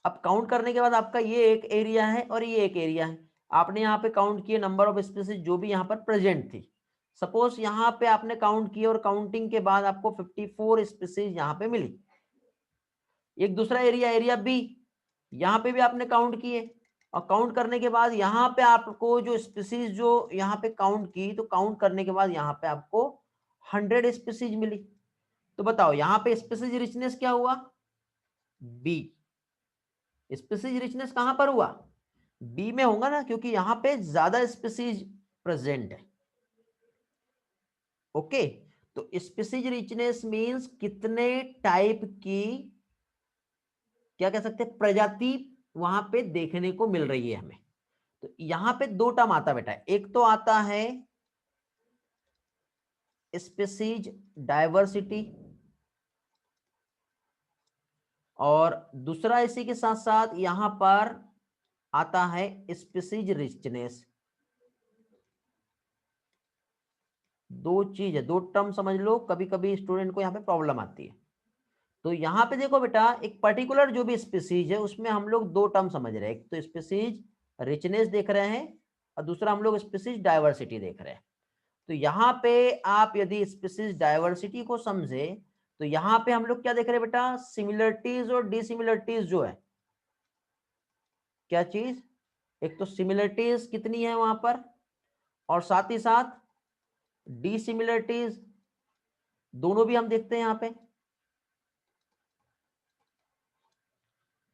अब काउंट करने के बाद आपका ये एक एरिया है और ये एक एरिया है, आपने यहाँ पे काउंट किए नंबर ऑफ स्पीसीज जो भी यहाँ पर प्रेजेंट थी। सपोज यहाँ पे आपने काउंट किए और काउंटिंग के बाद आपको 54 स्पीसीज यहाँ पे मिली। एक दूसरा एरिया, एरिया बी, यहाँ पे भी आपने काउंट किए और काउंट करने के बाद यहाँ पे आपको जो स्पीसीज जो यहाँ पे काउंट की, तो काउंट करने के बाद यहाँ पे आपको 100 स्पीसीज मिली। तो बताओ यहाँ पे स्पीसीज रिचनेस क्या हुआ, बी। स्पीसीज रिचनेस कहां पर हुआ, बी में होगा ना, क्योंकि यहां पे ज्यादा स्पीसीज प्रेजेंट है। ओके, तो स्पीसीज रिचनेस मींस कितने टाइप की, क्या कह सकते हैं, प्रजाति वहां पे देखने को मिल रही है हमें। तो यहां पे दो टर्म आता बेटा, एक तो आता है स्पीसीज डायवर्सिटी और दूसरा इसी के साथ साथ यहां पर आता है स्पीसीज रिचनेस। दो चीज है, दो टर्म समझ लो, कभी कभी स्टूडेंट को यहाँ पे प्रॉब्लम आती है। तो यहाँ पे देखो बेटा, एक पर्टिकुलर जो भी स्पीसीज है उसमें हम लोग दो टर्म समझ रहे हैं, एक तो स्पीसीज रिचनेस देख रहे हैं और दूसरा हम लोग स्पीसीज डायवर्सिटी देख रहे हैं। तो यहाँ पे आप यदि स्पीसीज डायवर्सिटी को समझे, तो यहाँ पे हम लोग क्या देख रहे हैं बेटा, सिमिलरिटीज और डिसिमिलरिटीज जो है, क्या चीज, एक तो सिमिलरिटीज कितनी है वहां पर और साथ ही साथ डिसिमिलरिटीज, दोनों भी हम देखते हैं यहाँ पे।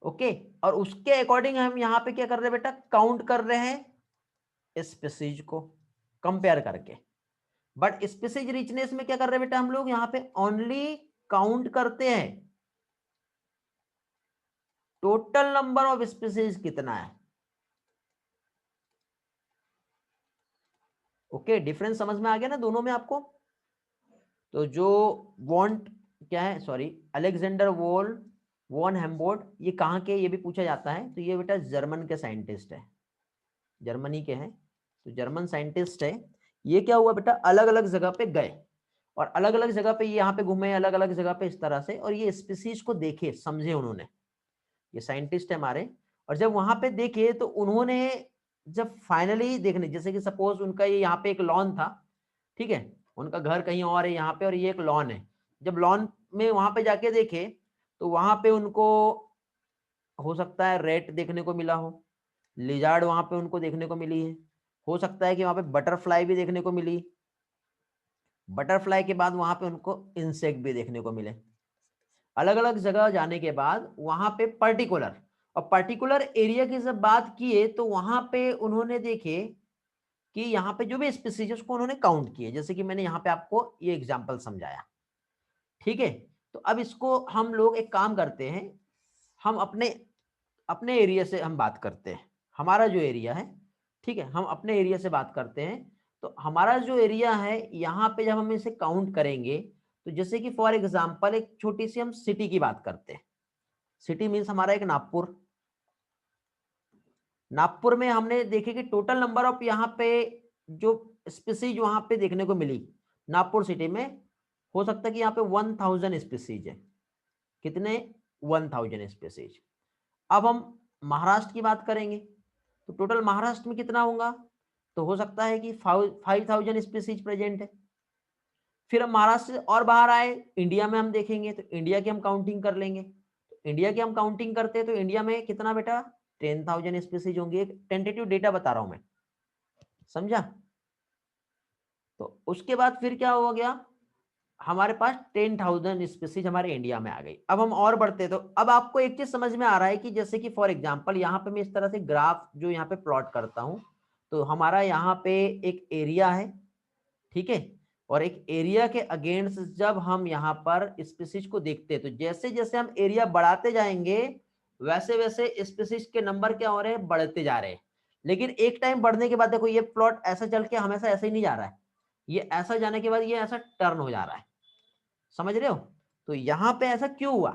ओके, और उसके अकॉर्डिंग हम यहाँ पे क्या कर रहे हैं बेटा, काउंट कर रहे हैं स्पीसीज को कंपेयर करके। बट स्पीसीज रिचनेस में क्या कर रहे हैं बेटा, हम लोग यहाँ पे ओनली काउंट करते हैं टोटल नंबर ऑफ स्पीसीज कितना है। ओके, डिफरेंस समझ में आ गया ना दोनों में आपको। तो जो वॉन्ट क्या है, सॉरी, अलेक्जेंडर वोल वॉन हेम्बोल्ट, ये कहाँ के, ये भी पूछा जाता है। तो ये बेटा जर्मन के साइंटिस्ट है, जर्मनी के हैं, तो जर्मन साइंटिस्ट है। ये क्या हुआ बेटा, अलग अलग जगह पे गए और अलग अलग जगह पे यहाँ पे घूमे, अलग अलग जगह पे इस तरह से, और ये स्पीसीज को देखे समझे उन्होंने, ये साइंटिस्ट है हमारे। और जब वहां पे देखे तो उन्होंने जब फाइनली देखने, जैसे कि सपोज उनका ये यहाँ पे एक लॉन था, ठीक है, उनका घर कहीं और है यहाँ पे, और ये एक लॉन है। जब लॉन में वहां पे जाके देखे तो वहां पे उनको हो सकता है रेट देखने को मिला हो, लिजार्ड वहां पे उनको देखने को मिली है, हो सकता है कि वहां पे बटरफ्लाई भी देखने को मिली, बटरफ्लाई के बाद वहां पे उनको इंसेक्ट भी देखने को मिले। अलग अलग जगह जाने के बाद वहां पे पर्टिकुलर और पर्टिकुलर एरिया की जब बात किए तो वहां पे उन्होंने देखे कि यहाँ पे जो भी स्पीसीज उसको उन्होंने काउंट किए, जैसे कि मैंने यहाँ पे आपको ये एग्जांपल समझाया, ठीक है। तो अब इसको हम लोग एक काम करते हैं, हम अपने अपने एरिया से हम बात करते हैं, हमारा जो एरिया है, ठीक है, हम अपने एरिया से बात करते हैं। तो हमारा जो एरिया है यहाँ पे जब हम इसे काउंट करेंगे, तो जैसे कि फॉर एग्जांपल एक छोटी सी हम सिटी की बात करते हैं, सिटी मीन्स हमारा एक नागपुर, नागपुर में हमने देखे कि टोटल नंबर ऑफ यहाँ पे जो स्पीसीज वहां पे देखने को मिली नागपुर सिटी में, हो सकता है कि यहाँ पे 1000 स्पीसीज है, कितने, 1000 स्पीसीज। अब हम महाराष्ट्र की बात करेंगे तो टोटल महाराष्ट्र में कितना होगा, तो हो सकता है कि 5000 स्पीसीज प्रेजेंट है। फिर हम महाराष्ट्र से और बाहर आए, इंडिया में हम देखेंगे तो इंडिया की हम काउंटिंग कर लेंगे, तो इंडिया की हम काउंटिंग करते हैं तो इंडिया में कितना बेटा, 10,000 स्पीसीज होंगी, एक टेंटेटिव डेटा बता रहा हूं मैं, समझा। तो उसके बाद फिर क्या हो गया, हमारे पास 10,000 स्पीसीज हमारे इंडिया में आ गई। अब हम और बढ़ते, तो अब आपको एक चीज समझ में आ रहा है कि जैसे कि फॉर एग्जांपल यहाँ पे मैं इस तरह से ग्राफ जो यहाँ पे प्लॉट करता हूं, तो हमारा यहाँ पे एक एरिया है, ठीक है, और एक एरिया के अगेंस्ट जब हम यहाँ पर स्पीसीज को देखते हैं, तो जैसे जैसे हम एरिया बढ़ाते जाएंगे वैसे वैसे स्पीसीज के नंबर क्या हो रहे हैं, बढ़ते जा रहे हैं। लेकिन एक टाइम बढ़ने के बाद देखो ये प्लॉट ऐसा चल के हमेशा ऐसे ही नहीं जा रहा है, ये ऐसा जाने के बाद ये ऐसा टर्न हो जा रहा है, समझ रहे हो। तो यहाँ पे ऐसा क्यों हुआ,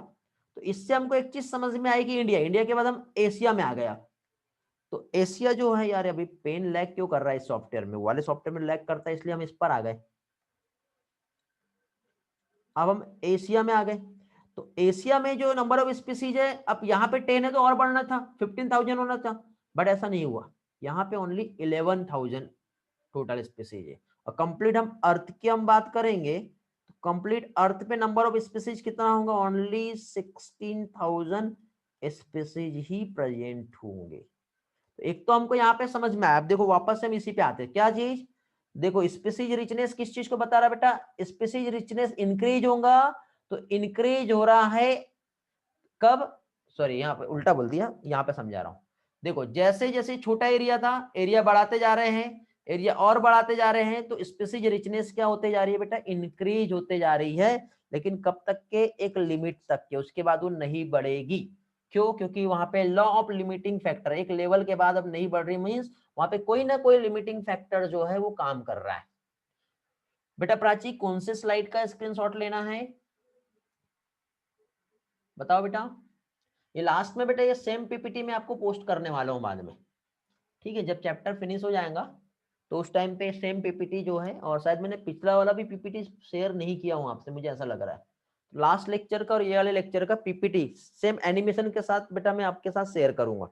तो इससे हमको एक चीज समझ में आई कि इंडिया, इंडिया के बाद हम एशिया में आ गया। तो एशिया जो है यार, अभी पेन लैग क्यों कर रहा है इस सॉफ्टवेयर में, वाले सॉफ्टवेयर में लैग करता है इसलिए हम इस पर आ गए। अब हम एशिया में आ गए, तो एशिया में जो नंबर ऑफ स्पीसीज है, अब यहाँ पे 10 है तो और बढ़ना था, 15,000 होना था, बट ऐसा नहीं हुआ, यहाँ पे ओनली 11,000 टोटल स्पीसीज है। और कंप्लीट हम अर्थ की हम बात करेंगे तो कंप्लीट अर्थ पे नंबर ऑफ स्पीसीज कितना होगा, ओनली 16,000 स्पीसीज ही प्रेजेंट होंगे। तो एक तो हमको यहाँ पे समझ में आया। अब देखो वापस से हम इसी पे आते हैं, क्या चीज, देखो स्पीसीज रिचनेस किस चीज को बता रहा है बेटा, स्पीसीज रिचनेस इंक्रीज होगा, तो इंक्रीज हो रहा है कब, सॉरी यहाँ पे उल्टा बोल दिया, यहाँ पे समझा रहा हूं। देखो जैसे जैसे छोटा एरिया था, एरिया बढ़ाते जा रहे हैं, एरिया और बढ़ाते जा रहे हैं, तो स्पीसीज रिचनेस क्या होते जा रही है बेटा, इंक्रीज होते जा रही है। लेकिन कब तक के, एक लिमिट तक के, उसके बाद वो नहीं बढ़ेगी। क्यों, क्योंकि वहां पे लॉ ऑफ लिमिटिंग फैक्टर, एक लेवल के बाद अब नहीं बढ़ रही, मीन्स वहां पे कोई ना कोई लिमिटिंग फैक्टर जो है वो काम कर रहा है। बेटा प्राची कौन से स्लाइड का स्क्रीनशॉट लेना है, बताओ बेटा। ये लास्ट में बेटा ये सेम पीपीटी में आपको पोस्ट करने वाला हूँ बाद में, ठीक है, जब चैप्टर फिनिश हो जाएगा तो उस टाइम पे सेम पीपीटी जो है, और शायद मैंने पिछला वाला भी पीपीटी शेयर नहीं किया हूँ आपसे, मुझे ऐसा लग रहा है। लास्ट लेक्चर का और ये वाले लेक्चर का पीपीटी सेम एनिमेशन के साथ बेटा मैं आपके साथ शेयर करूंगा,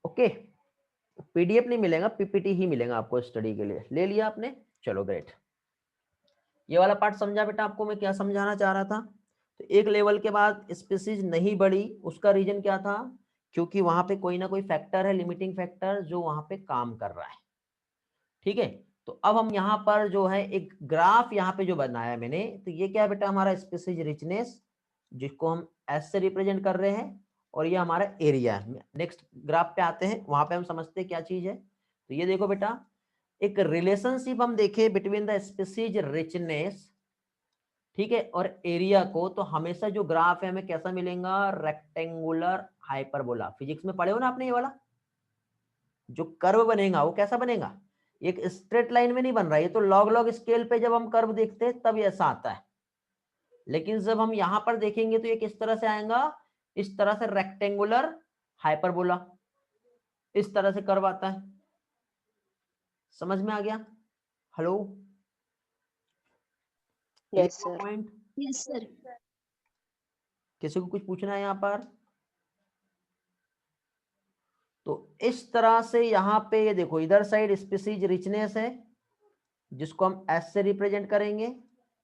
ओके। पीडीएफ नहीं मिलेगा, पीपीटी ही मिलेगा आपको स्टडी के लिए। ले लिया आपने, चलो ग्रेट। ये वाला पार्ट समझा बेटा आपको मैं क्या समझाना चाह रहा था। तो एक लेवल के बाद स्पीसीज नहीं बढ़ी, उसका रीजन क्या था, क्योंकि वहां पे कोई ना कोई फैक्टर है, लिमिटिंग फैक्टर, जो वहां पे काम कर रहा है, ठीक है। तो अब हम यहाँ पर जो है एक ग्राफ यहाँ पे जो बनाया मैंने, तो ये क्या है बेटा, हमारा स्पीसीज रिचनेस, जिसको हम एस से रिप्रेजेंट कर रहे हैं, और ये हमारा एरिया है। नेक्स्ट ग्राफ पे आते हैं, वहां पे हम समझते हैं क्या चीज है। तो ये देखो बेटा, एक रिलेशनशिप हम देखें बिटवीन द स्पीसीज रिचनेस, ठीक है, और एरिया को, तो हमेशा जो ग्राफ है हमें कैसा मिलेगा, रेक्टेंगुलर हाइपरबोला। फिजिक्स में पढ़े हो ना आपने ये वाला, जो कर्व बनेगा वो कैसा बनेगा, एक स्ट्रेट लाइन में नहीं बन रहा है, ये तो लॉग लॉग स्केल पे जब हम कर्व देखते हैं तब ऐसा आता है। लेकिन जब हम यहां पर देखेंगे तो ये किस तरह से आएगा, इस तरह से रेक्टेंगुलर हाइपरबोला, इस तरह से कर्व आता है। समझ में आ गया? Hello,
yes sir.
Point?
Yes sir.
किसी को कुछ पूछना है यहाँ पर? तो इस तरह से यहाँ पे ये देखो, इधर साइड स्पीसीज रिचनेस है जिसको हम एस से रिप्रेजेंट करेंगे,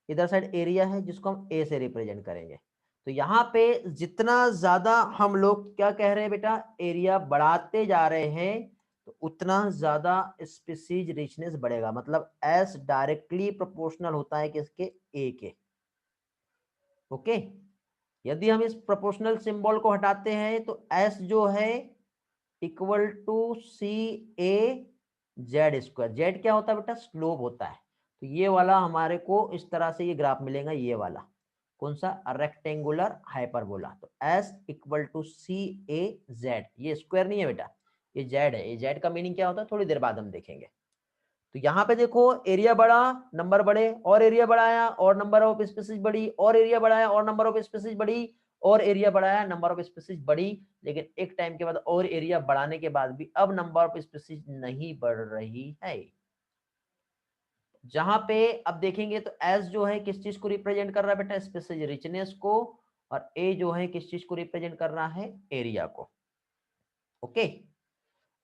इधर साइड एरिया है जिसको हम ए से रिप्रेजेंट करेंगे। तो यहाँ पे जितना ज्यादा हम लोग क्या कह रहे हैं बेटा, एरिया बढ़ाते जा रहे हैं तो उतना ज्यादा स्पीसीज रिचनेस बढ़ेगा। मतलब एस डायरेक्टली प्रोपोर्शनल होता है किसके, ए के। ओके, यदि हम इस प्रोपोर्शनल सिंबल को हटाते हैं तो एस जो है equal to C A Z square. Z क्या होता है बेटा, स्लोप होता है। तो ये वाला हमारे को इस तरह से ये ग्राफ मिलेगा, ये वाला कौन सा, रेक्टेंगुलर हाइपरबोला। तो S equal to C A Z, ये स्क्वायर नहीं है बेटा, ये जेड है। ये जेड का मीनिंग क्या होता है थोड़ी देर बाद हम देखेंगे। तो यहाँ पे देखो, एरिया बढ़ा, नंबर बढ़े, और एरिया बढ़ाया और नंबर ऑफ स्पीसीज बढ़ी, और एरिया बढ़ाया और नंबर ऑफ स्पीसीज बढ़ी, और एरिया बढ़ाया नंबर ऑफ स्पीसीज बढ़ी। लेकिन एक टाइम के बाद और एरिया बढ़ाने के बाद भी अब नंबर ऑफ स्पीसीज नहीं बढ़ रही है। जहां पे अब देखेंगे तो एस जो है किस चीज को रिप्रेजेंट कर रहा है बेटा, स्पीसीज रिचनेस को, और ए जो है किस चीज को रिप्रेजेंट कर रहा है, एरिया को। ओके,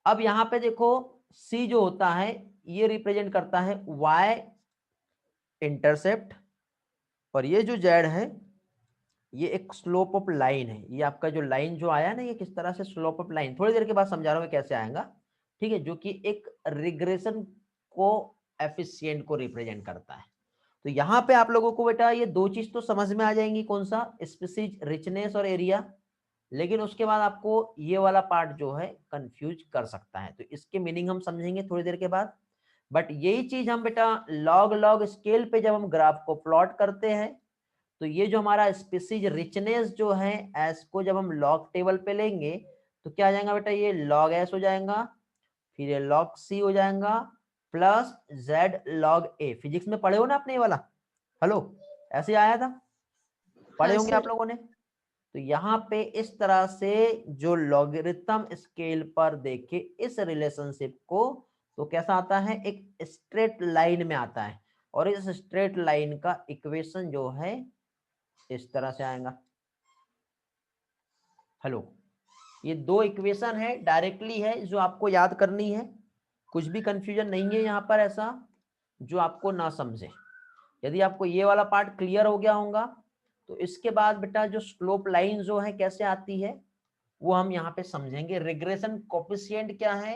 अब यहाँ पे देखो सी जो होता है ये रिप्रेजेंट करता है वाई इंटरसेप्ट, और ये जो जेड है ये एक स्लोप ऑफ लाइन है। ये आपका जो लाइन जो आया ना, ये किस तरह से स्लोप ऑफ लाइन, थोड़ी देर के बाद समझा रहा हूं कैसे आएगा, ठीक है, जो कि एक रिग्रेशन को एफिशिएंट को रिप्रेजेंट करता है। तो यहाँ पे आप लोगों को बेटा ये दो चीज तो समझ में आ जाएंगी, कौन सा, स्पीसीज रिचनेस और एरिया। लेकिन उसके बाद आपको ये वाला पार्ट जो है कंफ्यूज कर सकता है, तो इसके मीनिंग हम समझेंगे थोड़ी देर के बाद। बट यही चीज हम बेटा लॉग लॉग स्केल पे जब हम ग्राफ को प्लॉट करते हैं तो ये जो हमारा स्पीसीज रिचनेस जो है एस को जब हम लॉग टेबल पे लेंगे तो क्या आ जाएगा बेटा, ये लॉग एस हो जाएगा, फिर ये लॉग सी हो जाएगा, प्लस जेड लॉग ए। फिजिक्स में पढ़े हो ना आपने ये वाला, हेलो, ऐसे आया था, पढ़े
हाँ
होंगे आप
सर।
लोगों ने। तो यहाँ पे इस तरह से जो लॉगरिथम स्केल पर देखे इस रिलेशनशिप को तो कैसा आता है, एक स्ट्रेट लाइन में आता है, और इस स्ट्रेट लाइन का इक्वेशन जो है इस तरह से आएगा। हेलो, ये दो इक्वेशन है, डायरेक्टली है, जो आपको याद करनी है। कुछ भी कंफ्यूजन नहीं है यहाँ पर ऐसा जो आपको ना समझे। यदि आपको ये वाला पार्ट क्लियर हो गया होगा तो इसके बाद बेटा जो स्लोप लाइन जो है कैसे आती है वो हम यहाँ पे समझेंगे। रिग्रेशन कोफिशिएंट क्या है,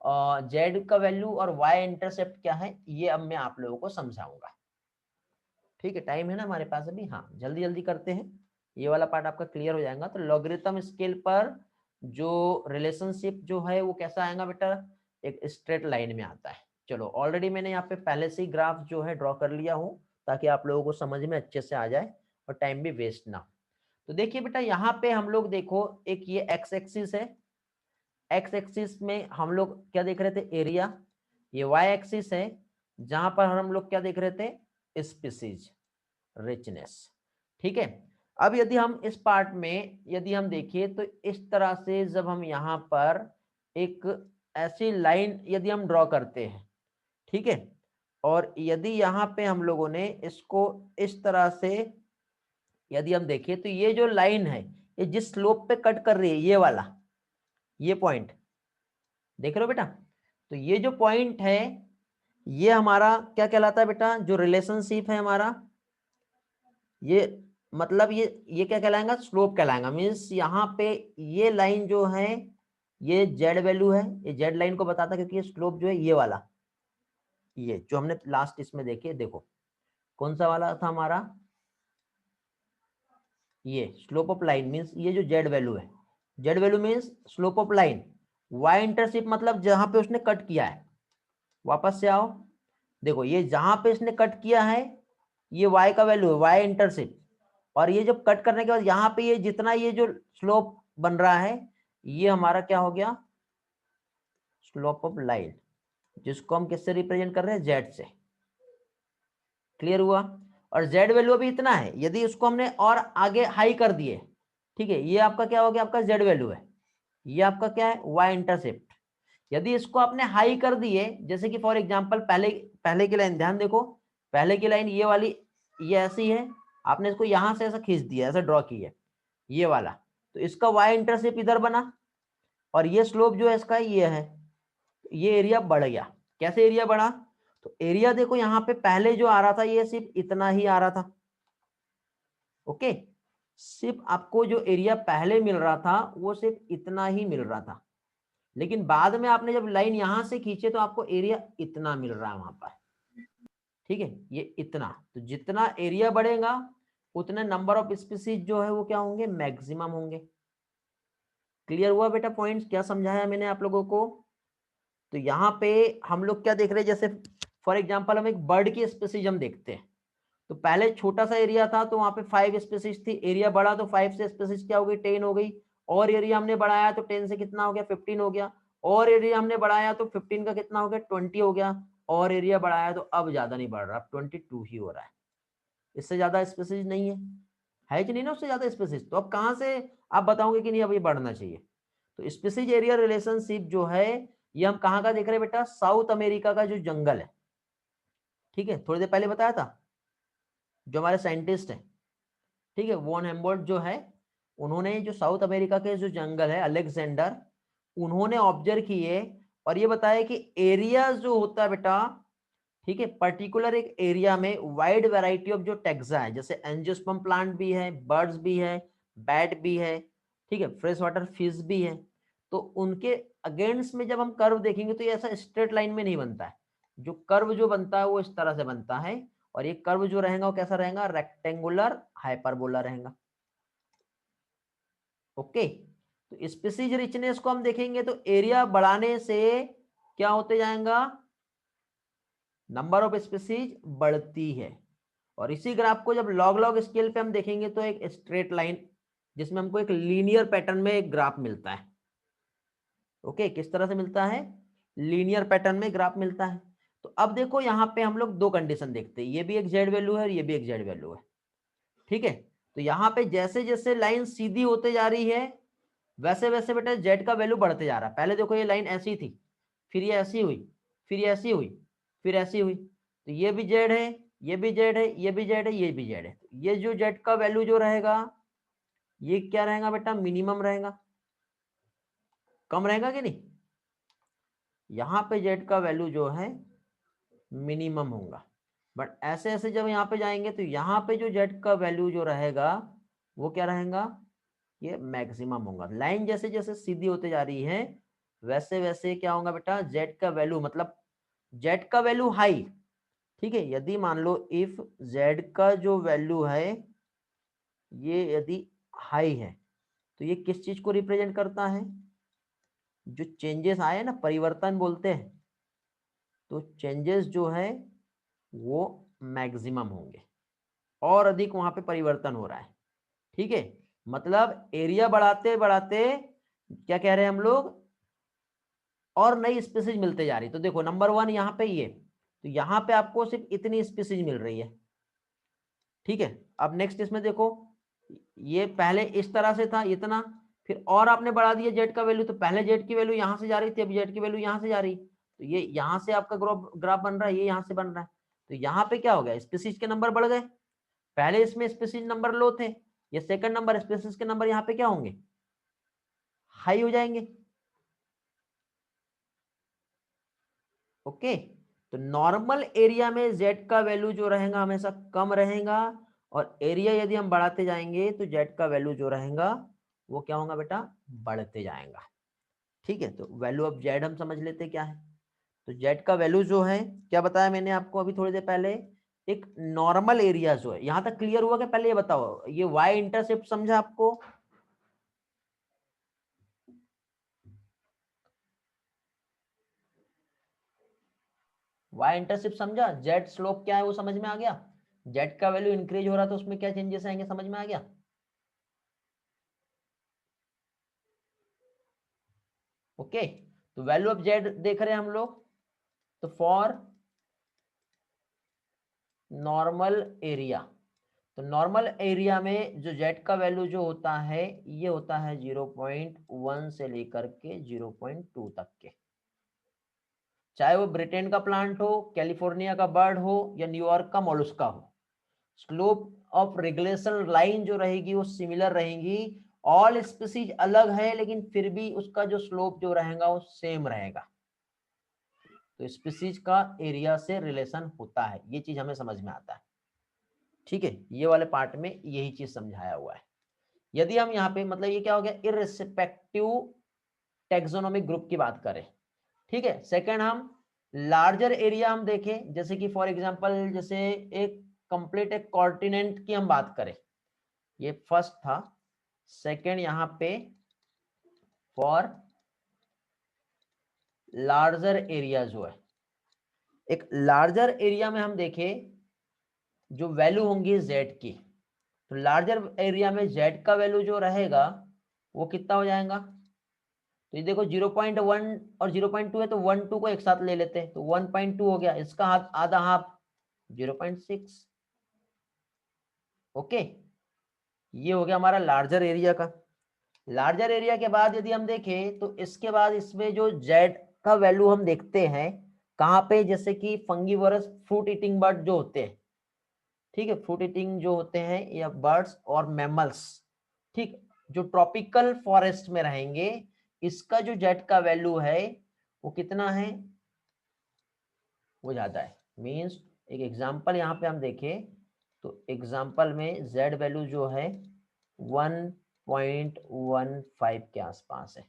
जेड का वैल्यू और वाई इंटरसेप्ट क्या है, ये अब मैं आप लोगों को समझाऊंगा। ठीक है, टाइम है ना हमारे पास अभी, हाँ जल्दी जल्दी करते हैं, ये वाला पार्ट आपका क्लियर हो जाएगा। तो लॉगरिथम स्केल पर जो रिलेशनशिप जो है वो कैसा आएगा बेटा, एक स्ट्रेट लाइन में आता है। चलो, ऑलरेडी मैंने यहाँ पे पहले से ही ग्राफ जो है ड्रॉ कर लिया हूँ ताकि आप लोगों को समझ में अच्छे से आ जाए और टाइम भी वेस्ट ना हो। तो देखिए बेटा, यहाँ पे हम लोग देखो, एक ये एक्स एक्सिस है, एक्स एक्सिस में हम लोग क्या देख रहे थे, एरिया। ये वाई एक्सिस है जहां पर हम लोग क्या देख रहे थे, स्पीसीज रिचनेस। ठीक है, अब यदि हम इस पार्ट में यदि हम देखिए तो इस तरह से जब हम यहाँ पर एक ऐसी लाइन यदि हम ड्रॉ करते हैं, ठीक है, और यदि यहाँ पे हम लोगों ने इसको इस तरह से यदि हम देखें तो ये जो लाइन है ये जिस स्लोप पे कट कर रही है, ये वाला, ये पॉइंट देख रहे हो बेटा, तो ये जो पॉइंट है ये हमारा क्या कहलाता है बेटा, जो रिलेशनशिप है हमारा, ये मतलब ये क्या कहलाएगा, स्लोप कहलाएगा। मीन्स यहाँ पे ये लाइन जो है ये जेड वैल्यू है, ये जेड लाइन को बताता है, क्योंकि ये स्लोप जो है ये वाला, ये जो हमने लास्ट इसमें देखे, देखो कौन सा वाला था हमारा, ये स्लोप ऑफ लाइन मीन्स ये जो जेड वैल्यू है, Z value means slope of line. Y intercept मतलब जहां पे उसने कट किया है, वापस से आओ, देखो ये जहां पे इसने कट किया है ये वाई का वैल्यू है, वाई इंटरसेप्ट। और ये जब कट करने के बाद यहाँ पे ये जितना ये जो स्लोप बन रहा है ये हमारा क्या हो गया, स्लोप ऑफ लाइन, जिसको हम किससे रिप्रेजेंट कर रहे हैं, जेड से। क्लियर हुआ? और जेड वैल्यू अभी इतना है, यदि इसको हमने और आगे हाई कर दिए, ठीक है, ये आपका क्या हो गया, आपका जेड वैल्यू है, ये आपका क्या है, वाई इंटरसेप्ट। यदि इसको आपने हाई कर दिए, जैसे कि फॉर एग्जांपल पहले पहले की लाइन ध्यान देखो, पहले की लाइन ये वाली, ये ऐसी है, आपने इसको यहां से ऐसा खींच दिया, ऐसा ड्रॉ किया, ये वाला, तो इसका वाई इंटरसेप्ट इधर बना, और ये स्लोप जो है इसका ये है, ये एरिया बढ़ गया। कैसे एरिया बढ़ा, तो एरिया देखो यहाँ पे पहले जो आ रहा था ये सिर्फ इतना ही आ रहा था, ओके, सिर्फ आपको जो एरिया पहले मिल रहा था वो सिर्फ इतना ही मिल रहा था, लेकिन बाद में आपने जब लाइन यहां से खींचे तो आपको एरिया इतना मिल रहा है वहां पर, ठीक है, ये इतना। तो जितना एरिया बढ़ेगा उतने नंबर ऑफ स्पीसीज जो है वो क्या होंगे, मैक्सिमम होंगे। क्लियर हुआ बेटा पॉइंट्स, क्या समझाया मैंने आप लोगों को। तो यहाँ पे हम लोग क्या देख रहे हैं, जैसे फॉर एग्जांपल हम एक बर्ड की स्पीसीज हम देखते हैं, तो पहले छोटा सा एरिया था तो वहां पे 5 स्पीसीज थी, एरिया बढ़ा तो 5 से स्पीसीज क्या हो गई, 10 हो गई, और एरिया हमने बढ़ाया तो 10 से कितना हो गया, 15 हो गया, और एरिया हमने बढ़ाया तो 15 का कितना हो गया, 20 हो गया, और एरिया बढ़ाया तो अब ज्यादा नहीं बढ़ रहा, 22 ही हो रहा है, इससे ज्यादा स्पीसीज नहीं है कि नहीं ना, उससे ज्यादा स्पीसीज, तो अब कहां से आप बताओगे कि नहीं अब ये बढ़ना चाहिए। तो स्पीसीज एरिया रिलेशनशिप जो है ये हम कहाँ का देख रहे हैं बेटा, साउथ अमेरिका का जो जंगल है, ठीक है, थोड़ी देर पहले बताया था, जो हमारे साइंटिस्ट हैं, ठीक है, वॉन हेम्बोल्ट जो है, उन्होंने जो साउथ अमेरिका के जो जंगल है अलेक्जेंडर, उन्होंने ऑब्जर्व किए और ये बताया कि एरिया जो होता है बेटा, ठीक है, पर्टिकुलर एक एरिया में वाइड वैरायटी ऑफ जो टेक्सा है, जैसे एंजियोस्पर्म प्लांट भी है, बर्ड्स भी है, बैट भी है, ठीक है, फ्रेश वाटर फिश भी है, तो उनके अगेंस्ट में जब हम कर्व देखेंगे तो ये ऐसा स्ट्रेट लाइन में नहीं बनता है, जो कर्व जो बनता है वो इस तरह से बनता है, और ये कर्व जो रहेगा वो कैसा रहेगा, रेक्टेंगुलर हाइपरबोला रहेगा, ओके। तो स्पीसीज रिचनेस को हम देखेंगे तो एरिया बढ़ाने से क्या होते जाएगा, नंबर ऑफ स्पीसीज बढ़ती है, और इसी ग्राफ को जब लॉग लॉग स्केल पे हम देखेंगे तो एक स्ट्रेट लाइन जिसमें हमको एक लीनियर पैटर्न में एक ग्राफ मिलता है, ओके, किस तरह से मिलता है, लीनियर पैटर्न में ग्राफ मिलता है। तो अब देखो यहाँ पे हम लोग दो कंडीशन देखते हैं, ये भी एक जेड वैल्यू है और ये भी एक जेड वैल्यू है, ठीक है। तो यहाँ पे जैसे जैसे लाइन सीधी होते जा रही है वैसे वैसे बेटा जेड का वैल्यू बढ़ते जा रहा है। पहले देखो ये लाइन ऐसी थी, फिर ये ऐसी हुई, फिर ये ऐसी हुई, फिर ऐसी हुई, तो ये भी जेड है, ये भी जेड है, ये भी जेड है, ये भी जेड है, तो ये जो जेड का वैल्यू जो रहेगा ये क्या रहेगा बेटा, मिनिमम रहेगा, कम रहेगा कि नहीं, यहाँ पे जेड का वैल्यू जो है मिनिमम होगा, बट ऐसे ऐसे जब यहाँ पे जाएंगे तो यहाँ पे जो जेड का वैल्यू जो रहेगा वो क्या रहेगा, ये मैक्सिमम होगा। लाइन जैसे जैसे सीधी होते जा रही है वैसे वैसे क्या होगा बेटा, जेड का वैल्यू मतलब जेड का वैल्यू हाई, ठीक है, यदि मान लो इफ जेड का जो वैल्यू है ये यदि हाई है तो ये किस चीज को रिप्रेजेंट करता है, जो चेंजेस आए ना, परिवर्तन बोलते हैं, तो चेंजेस जो है वो मैक्सिमम होंगे, और अधिक वहां पे परिवर्तन हो रहा है, ठीक है, मतलब एरिया बढ़ाते बढ़ाते क्या कह रहे हैं हम लोग, और नई स्पीसीज मिलते जा रही। तो देखो नंबर 1 यहाँ पे ये, तो यहाँ पे आपको सिर्फ इतनी स्पीसीज मिल रही है, ठीक है। अब नेक्स्ट इसमें देखो, ये पहले इस तरह से था इतना, फिर और आपने बढ़ा दिया जेड का वैल्यू, तो पहले जेड की वैल्यू यहाँ से जा रही थी, अब जेड की वैल्यू यहाँ से जा रही, तो ये यहाँ से आपका ग्राफ बन रहा है, ये यहाँ से बन रहा है, तो यहाँ पे क्या हो गया, स्पीसीज के नंबर बढ़ गए, पहले इसमें स्पीसीज नंबर लो थे, ये सेकंड नंबर स्पीसीज के नंबर यहाँ पे क्या होंगे, हाई हो जाएंगे, ओके। तो नॉर्मल एरिया में जेड का वैल्यू जो रहेगा हमेशा कम रहेगा, और एरिया यदि हम बढ़ाते जाएंगे तो जेड का वैल्यू जो रहेगा वो क्या होगा बेटा, बढ़ते जाएगा, ठीक है। तो वैल्यू ऑफ जेड हम समझ लेते क्या है, तो जेड का वैल्यू जो है क्या बताया मैंने आपको अभी थोड़ी देर पहले, एक नॉर्मल एरिया जो है, यहां तक क्लियर हुआ कि पहले ये बताओ, ये वाई इंटरसेप्ट समझा आपको, वाई इंटरसेप्ट समझा, जेड स्लोप क्या है वो समझ में आ गया, जेड का वैल्यू इंक्रीज हो रहा तो उसमें क्या चेंजेस आएंगे समझ में आ गया, ओके। तो वैल्यू ऑफ जेड देख रहे हैं हम लोग, तो फॉर नॉर्मल एरिया। तो नॉर्मल एरिया में जो जेड का वैल्यू जो होता है ये होता है 0.1 से लेकर के 0.2 तक के, चाहे वो ब्रिटेन का प्लांट हो, कैलिफोर्निया का बर्ड हो या न्यूयॉर्क का मोलस्का हो। स्लोप ऑफ रेगुलेशन लाइन जो रहेगी वो सिमिलर रहेगी। ऑल स्पीसीज अलग है लेकिन फिर भी उसका जो स्लोप जो रहेगा वो सेम रहेगा। तो स्पीसीज का एरिया से रिलेशन होता है, ये चीज हमें समझ में आता है। ठीक है, ये वाले पार्ट में यही चीज समझाया हुआ है। यदि हम यहाँ पे मतलब ये क्या हो गया, इररिस्पेक्टिव टेक्सोनोमिक ग्रुप की बात करें। ठीक है, सेकंड हम लार्जर एरिया हम देखें, जैसे कि फॉर एग्जांपल जैसे एक कंप्लीट एक कॉन्टिनेंट की हम बात करें, ये फर्स्ट था। सेकंड यहाँ पे फॉर लार्जर एरिया जो है, एक लार्जर एरिया में हम देखें जो वैल्यू होंगी जेड की, तो लार्जर एरिया में जेड का वैल्यू जो रहेगा वो कितना हो जाएगा। तो ये देखो 0.1 और 0.2 है, तो 1 2 को एक साथ ले लेते हैं, तो 1.2 हो गया, इसका हाफ आधा हाफ 0.6। ओके, ये हो गया हमारा लार्जर एरिया का। लार्जर एरिया के बाद यदि हम देखें तो इसके बाद इसमें जो जेड का वैल्यू हम देखते हैं कहाँ पे, जैसे कि फंगीवरस फ्रूट ईटिंग बर्ड जो होते हैं। ठीक है, फ्रूट ईटिंग जो होते हैं या बर्ड्स और मैमल्स, ठीक, जो ट्रॉपिकल फॉरेस्ट में रहेंगे, इसका जो जेड का वैल्यू है वो कितना है, वो ज्यादा है। मींस एक एग्जांपल यहाँ पे हम देखें तो एग्जांपल में जेड वैल्यू जो है 1.15 के आसपास है।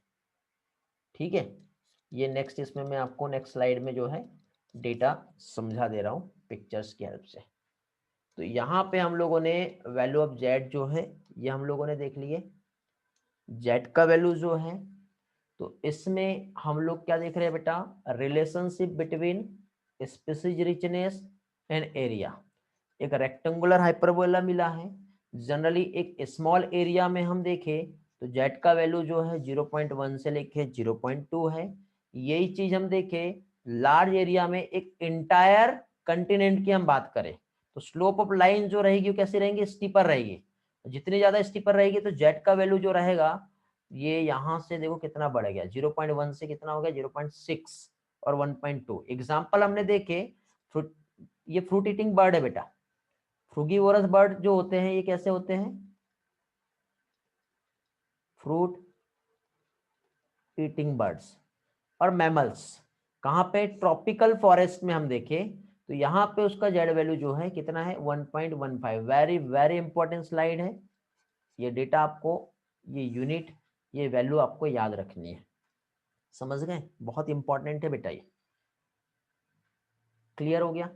ठीक है, ये नेक्स्ट इसमें मैं आपको नेक्स्ट स्लाइड में जो है डेटा समझा दे रहा हूँ पिक्चर्स की हेल्प से। तो यहाँ पे हम लोगों ने वैल्यू ऑफ जेड जो है ये हम लोगों ने देख लिए, जेड का वैल्यू जो है। तो इसमें हम लोग क्या देख रहे हैं बेटा, relationship between species richness and area. एक रेक्टेंगुलर हाइपरबोला मिला है। जनरली एक स्मॉल एरिया में हम देखें तो जेड का वैल्यू जो है 0.1 से लेके 0.2 है। यही चीज हम देखें लार्ज एरिया में एक इंटायर कंटिनेंट की हम बात करें तो स्लोप ऑफ लाइन जो रहेगी वो कैसी रहेंगी, स्टीपर रहेगी। जितनी ज्यादा स्टीपर रहेगी तो जेड का वैल्यू जो रहेगा ये यहां से देखो कितना बढ़ गया, 0.1 से कितना हो गया 0.6 और 1.2। एग्जाम्पल हमने देखे, फ्रूट, ये फ्रूट ईटिंग बर्ड है बेटा। फ्रूगीवोरस बर्ड जो होते हैं ये कैसे होते हैं, फ्रूट ईटिंग बर्ड्स और मैमल्स। कहाँ पे, ट्रॉपिकल फॉरेस्ट में हम देखें तो यहाँ पे उसका जेड वैल्यू जो है कितना है 1.15। वेरी वेरी इंपॉर्टेंट स्लाइड है ये, डेटा आपको, ये यूनिट, ये वैल्यू आपको याद रखनी है। समझ गए, बहुत इंपॉर्टेंट है बेटा ये। क्लियर हो गया।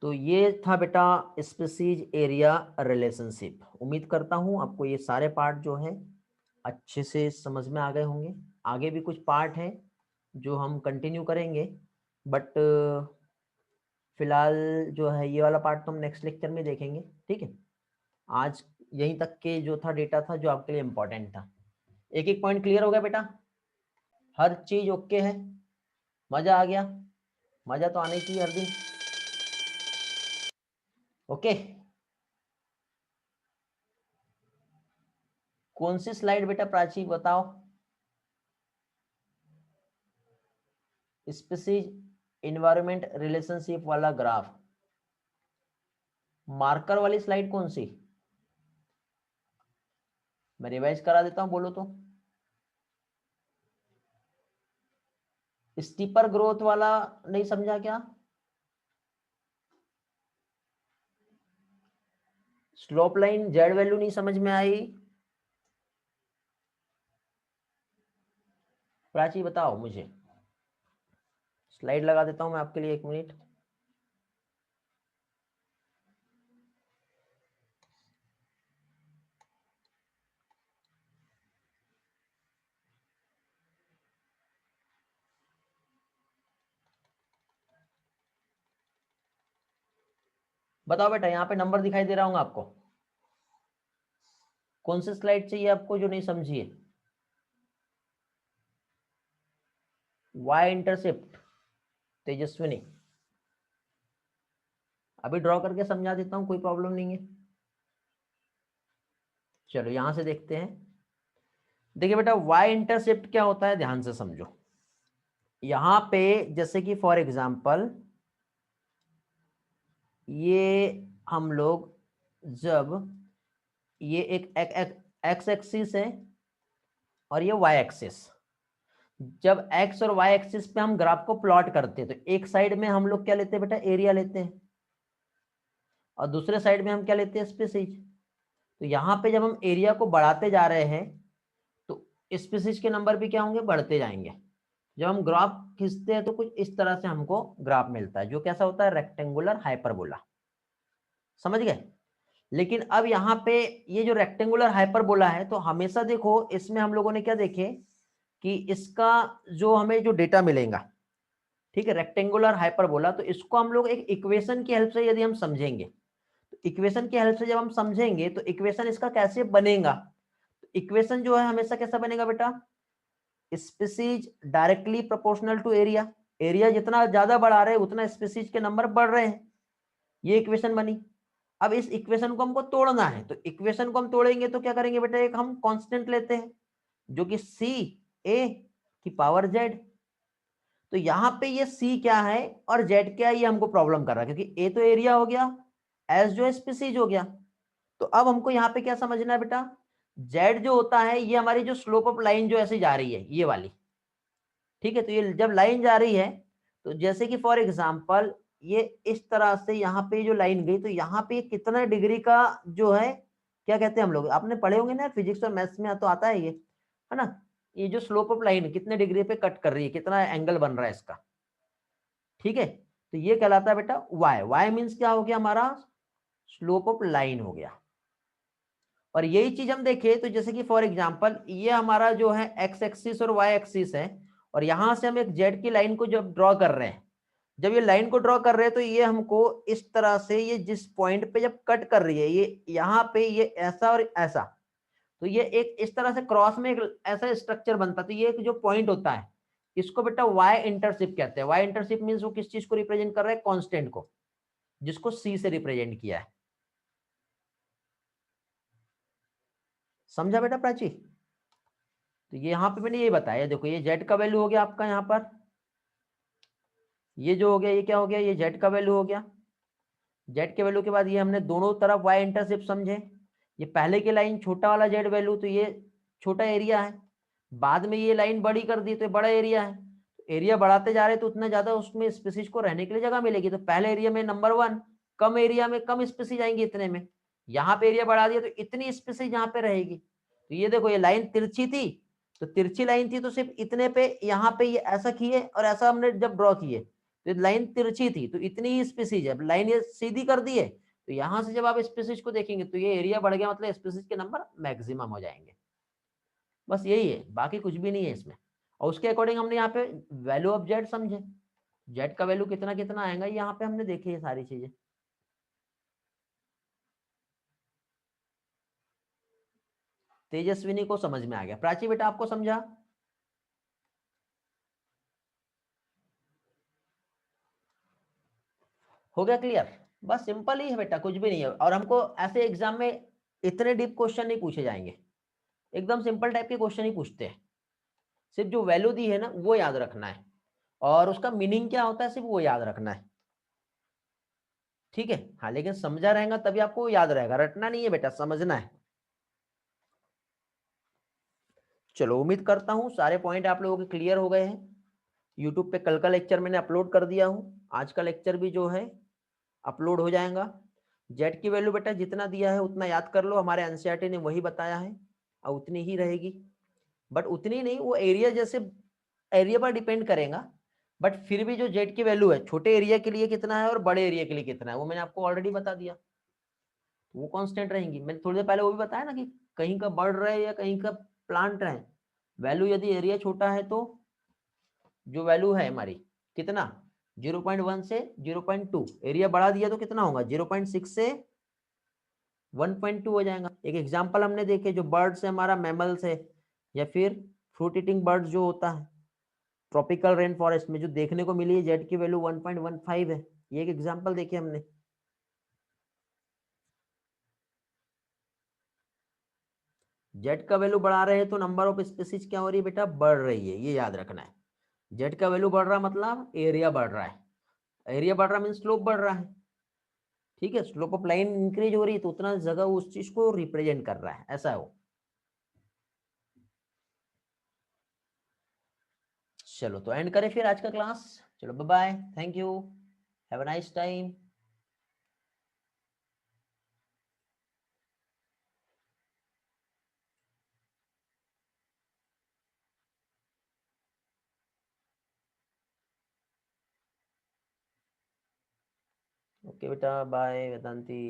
तो ये था बेटा स्पीसीज एरिया रिलेशनशिप। उम्मीद करता हूं आपको ये सारे पार्ट जो है अच्छे से समझ में आ गए होंगे। आगे भी कुछ पार्ट है जो हम कंटिन्यू करेंगे, बट फिलहाल जो है ये वाला पार्ट तो हम नेक्स्ट लेक्चर में देखेंगे। ठीक है, आज यहीं तक के जो था डेटा था जो आपके लिए इंपॉर्टेंट था। एक एक पॉइंट क्लियर हो गया बेटा, हर चीज ओके है, मजा आ गया, मजा तो आना ही चाहिए हर दिन। ओके, कौन सी स्लाइड बेटा प्राची बताओ, स्पीसीज इन्वायरमेंट रिलेशनशिप वाला ग्राफ, मार्कर वाली स्लाइड कौन सी, मैं रिवाइज करा देता हूं बोलो तो। स्टीपर ग्रोथ वाला नहीं समझा क्या, स्लोप लाइन जेड वैल्यू नहीं समझ में आई, प्राची बताओ मुझे। स्लाइड लगा देता हूं मैं आपके लिए, 1 मिनट। बताओ बेटा, यहाँ पे नंबर दिखाई दे रहा हूँ आपको, कौन सी स्लाइड चाहिए आपको जो नहीं समझिए। Y intercept, Tejaswini. अभी ड्रॉ करके समझा देता हूँ, कोई प्रॉब्लम नहीं है। चलो यहां से देखते हैं। देखिए बेटा वाई इंटरसेप्ट क्या होता है, ध्यान से समझो। यहां पे जैसे कि फॉर एग्जांपल ये हम लोग जब ये एक एक्स एक्सिस है और ये वाई एक्सिस, जब एक्स और वाई एक्सिस पे हम ग्राफ को प्लॉट करते हैं तो एक साइड में हम लोग क्या लेते हैं बेटा, एरिया लेते हैं, और दूसरे साइड में हम क्या लेते हैं, स्पेसिज। तो यहाँ पे जब हम एरिया को बढ़ाते जा रहे हैं तो स्पेसिज के नंबर भी क्या होंगे, बढ़ते जाएंगे। जब हम ग्राफ खींचते हैं तो कुछ इस तरह से हमको ग्राफ मिलता है, जो कैसा होता है, रेक्टेंगुलर हाइपरबोला। समझ गए। लेकिन अब यहाँ पे ये जो रेक्टेंगुलर हाइपरबोला है, तो हमेशा देखो इसमें हम लोगों ने क्या देखे कि इसका जो हमें जो डेटा मिलेगा, ठीक है, रेक्टेंगुलर हाइपरबोला, तो इसको हम लोग एक इक्वेशन की हेल्प से यदि हम समझेंगे, तो इक्वेशन की हेल्प से जब हम समझेंगे तो इक्वेशन इसका कैसे बनेगा, तो इक्वेशन जो है हमेशा कैसा बनेगा बेटा, species directly proportional to area. Area जितना ज्यादा बढ़ा रहे हैं उतना स्पीसीज के नंबर बढ़ रहे हैं, ये इक्वेशन बनी। अब इस इक्वेशन को हमको तोड़ना है, तो इक्वेशन को हम तोड़ेंगे तो क्या करेंगे बेटा, एक हम कांस्टेंट लेते हैं जो कि सी ए की पावर जेड। तो यहां पे ये सी क्या है और जेड क्या है, ये हमको प्रॉब्लम कर रहा है, क्योंकि ए तो एरिया हो गया, एस जो है स्पीसीज हो गया। तो अब हमको यहाँ पे क्या समझना है बेटा, जेड जो होता है ये हमारी जो स्लोप ऑफ लाइन जो ऐसे जा रही है ये वाली, ठीक है। तो ये जब लाइन जा रही है तो जैसे कि फॉर एग्जांपल ये इस तरह से यहाँ पे जो लाइन गई, तो यहाँ पे कितना डिग्री का जो है, क्या कहते हैं हम लोग, आपने पढ़े होंगे ना फिजिक्स और मैथ्स में, तो आता है ये, है ना। ये जो स्लोप ऑफ लाइन कितने डिग्री पे कट कर रही है, कितना एंगल बन रहा है इसका, ठीक है। तो ये कहलाता है बेटा वाई। वाई मीन्स क्या हो गया, हमारा स्लोप ऑफ लाइन हो गया। और यही चीज हम देखें तो जैसे कि फॉर एग्जांपल ये हमारा जो है एक्स एक्सिस और वाई एक्सिस है, और यहां से हम एक जेड की लाइन को जब ड्रॉ कर रहे हैं, जब ये लाइन को ड्रॉ कर रहे हैं तो ये हमको इस तरह से, ये जिस पॉइंट पे जब कट कर रही है, ये यहाँ पे ये ऐसा और ऐसा, तो ये एक इस तरह से क्रॉस में एक ऐसा स्ट्रक्चर बनता है। तो ये एक जो पॉइंट होता है इसको बेटा वाई इंटरसेप्ट कहते हैं। वाई इंटरसेप्ट मीन्स वो किस चीज को रिप्रेजेंट कर रहा है, कांस्टेंट को, जिसको सी से रिप्रेजेंट किया है। समझा बेटा प्राची। तो ये यहाँ पे मैंने ये बताया, देखो ये जेड का वैल्यू हो गया आपका, यहाँ पर ये जो हो गया, ये क्या हो गया, ये जेड का वैल्यू हो गया। जेड के वैल्यू के बाद ये हमने दोनों तरफ वाई इंटरसेप्ट समझे। ये पहले की लाइन छोटा वाला जेड वैल्यू, तो ये छोटा एरिया है, बाद में ये लाइन बड़ी कर दी तो ये बड़ा एरिया है। तो एरिया बढ़ाते जा रहे तो उतना ज्यादा उसमें स्पीसीज को रहने के लिए जगह मिलेगी। तो पहले एरिया में नंबर 1, कम एरिया में कम स्पीसीज आएंगी इतने में। यहाँ पे एरिया बढ़ा दिया तो इतनी स्पीसीज यहाँ पे रहेगी। तो ये देखो ये लाइन तिरछी थी, तो तिरछी लाइन थी तो सिर्फ इतने पे यहाँ पे ये ऐसा किए और ऐसा हमने जब ड्रॉ किए तो लाइन तिरछी थी, तो इतनी ही स्पीसीज है। लाइन ये सीधी कर दी है तो यहाँ से जब आप स्पीसीज को देखेंगे तो ये एरिया बढ़ गया, मतलब स्पीसीज के नंबर मैक्सिमम हो जाएंगे। बस यही है, बाकी कुछ भी नहीं है इसमें। और उसके अकॉर्डिंग हमने यहाँ पे वैल्यू ऑफ जेड समझे, जेड का वैल्यू कितना कितना आएगा यहाँ पे हमने देखी ये सारी चीजें। तेजस्विनी को समझ में आ गया। प्राची बेटा आपको समझा, हो गया क्लियर। बस सिंपल ही है बेटा, कुछ भी नहीं है। और हमको ऐसे एग्जाम में इतने डीप क्वेश्चन नहीं पूछे जाएंगे, एकदम सिंपल टाइप के क्वेश्चन ही पूछते हैं। सिर्फ जो वैल्यू दी है ना वो याद रखना है, और उसका मीनिंग क्या होता है सिर्फ वो याद रखना है, ठीक है। हाँ लेकिन समझा रहेगा तभी आपको याद रहेगा, रटना नहीं है बेटा, समझना है। चलो उम्मीद करता हूँ सारे पॉइंट आप लोगों के क्लियर हो गए हैं। यूट्यूब पे कल का लेक्चर मैंने अपलोड कर दिया हूँ, आज का लेक्चर भी जो है अपलोड हो जाएगा। जेड की वैल्यू बेटा जितना दिया है उतना याद कर लो, हमारे एनसीईआरटी ने वही बताया है, और उतनी ही रहेगी। बट उतनी नहीं, वो एरिया जैसे एरिया पर डिपेंड करेगा, बट फिर भी जो जेड की वैल्यू है छोटे एरिया के लिए कितना है और बड़े एरिया के लिए कितना है वो मैंने आपको ऑलरेडी बता दिया, वो कांस्टेंट रहेंगी। मैंने थोड़ी देर पहले वो भी बताया ना कि कहीं का बढ़ रहे या कहीं का प्लांट रहे, वैल्यू यदि एरिया छोटा है तो जो वैल्यू है हमारी कितना 0.1 से 0.2, एरिया बढ़ा दिया तो कितना होगा 0.6 से 1.2 हो जाएगा। एक एग्जांपल हमने देखे, जो बर्ड्स है हमारा मैमल्स है, या फिर फ्रूट ईटिंग बर्ड्स जो होता है ट्रॉपिकल रेन फॉरेस्ट में जो देखने को मिली है, जेड की वैल्यू 1.15 है, ये एक एग्जांपल देखे हमने। जेड का वैल्यू बढ़ा रहे हैं तो नंबर ऑफ स्पीसीज क्या हो रही है बेटा, बढ़ रही है, ये याद रखना है। जेड का वैल्यू बढ़ रहा मतलब एरिया बढ़ रहा है, एरिया बढ़ रहा मीन स्लोप बढ़ रहा है, ठीक है। स्लोप ऑफ लाइन इंक्रीज हो रही है तो उतना जगह उस चीज को रिप्रेजेंट कर रहा है, ऐसा है वो। चलो तो एंड करें फिर आज का क्लास। चलो bye bye, thank you, have a nice time. Okay बेटा, बाय वेदांती,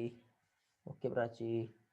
ओके प्राची।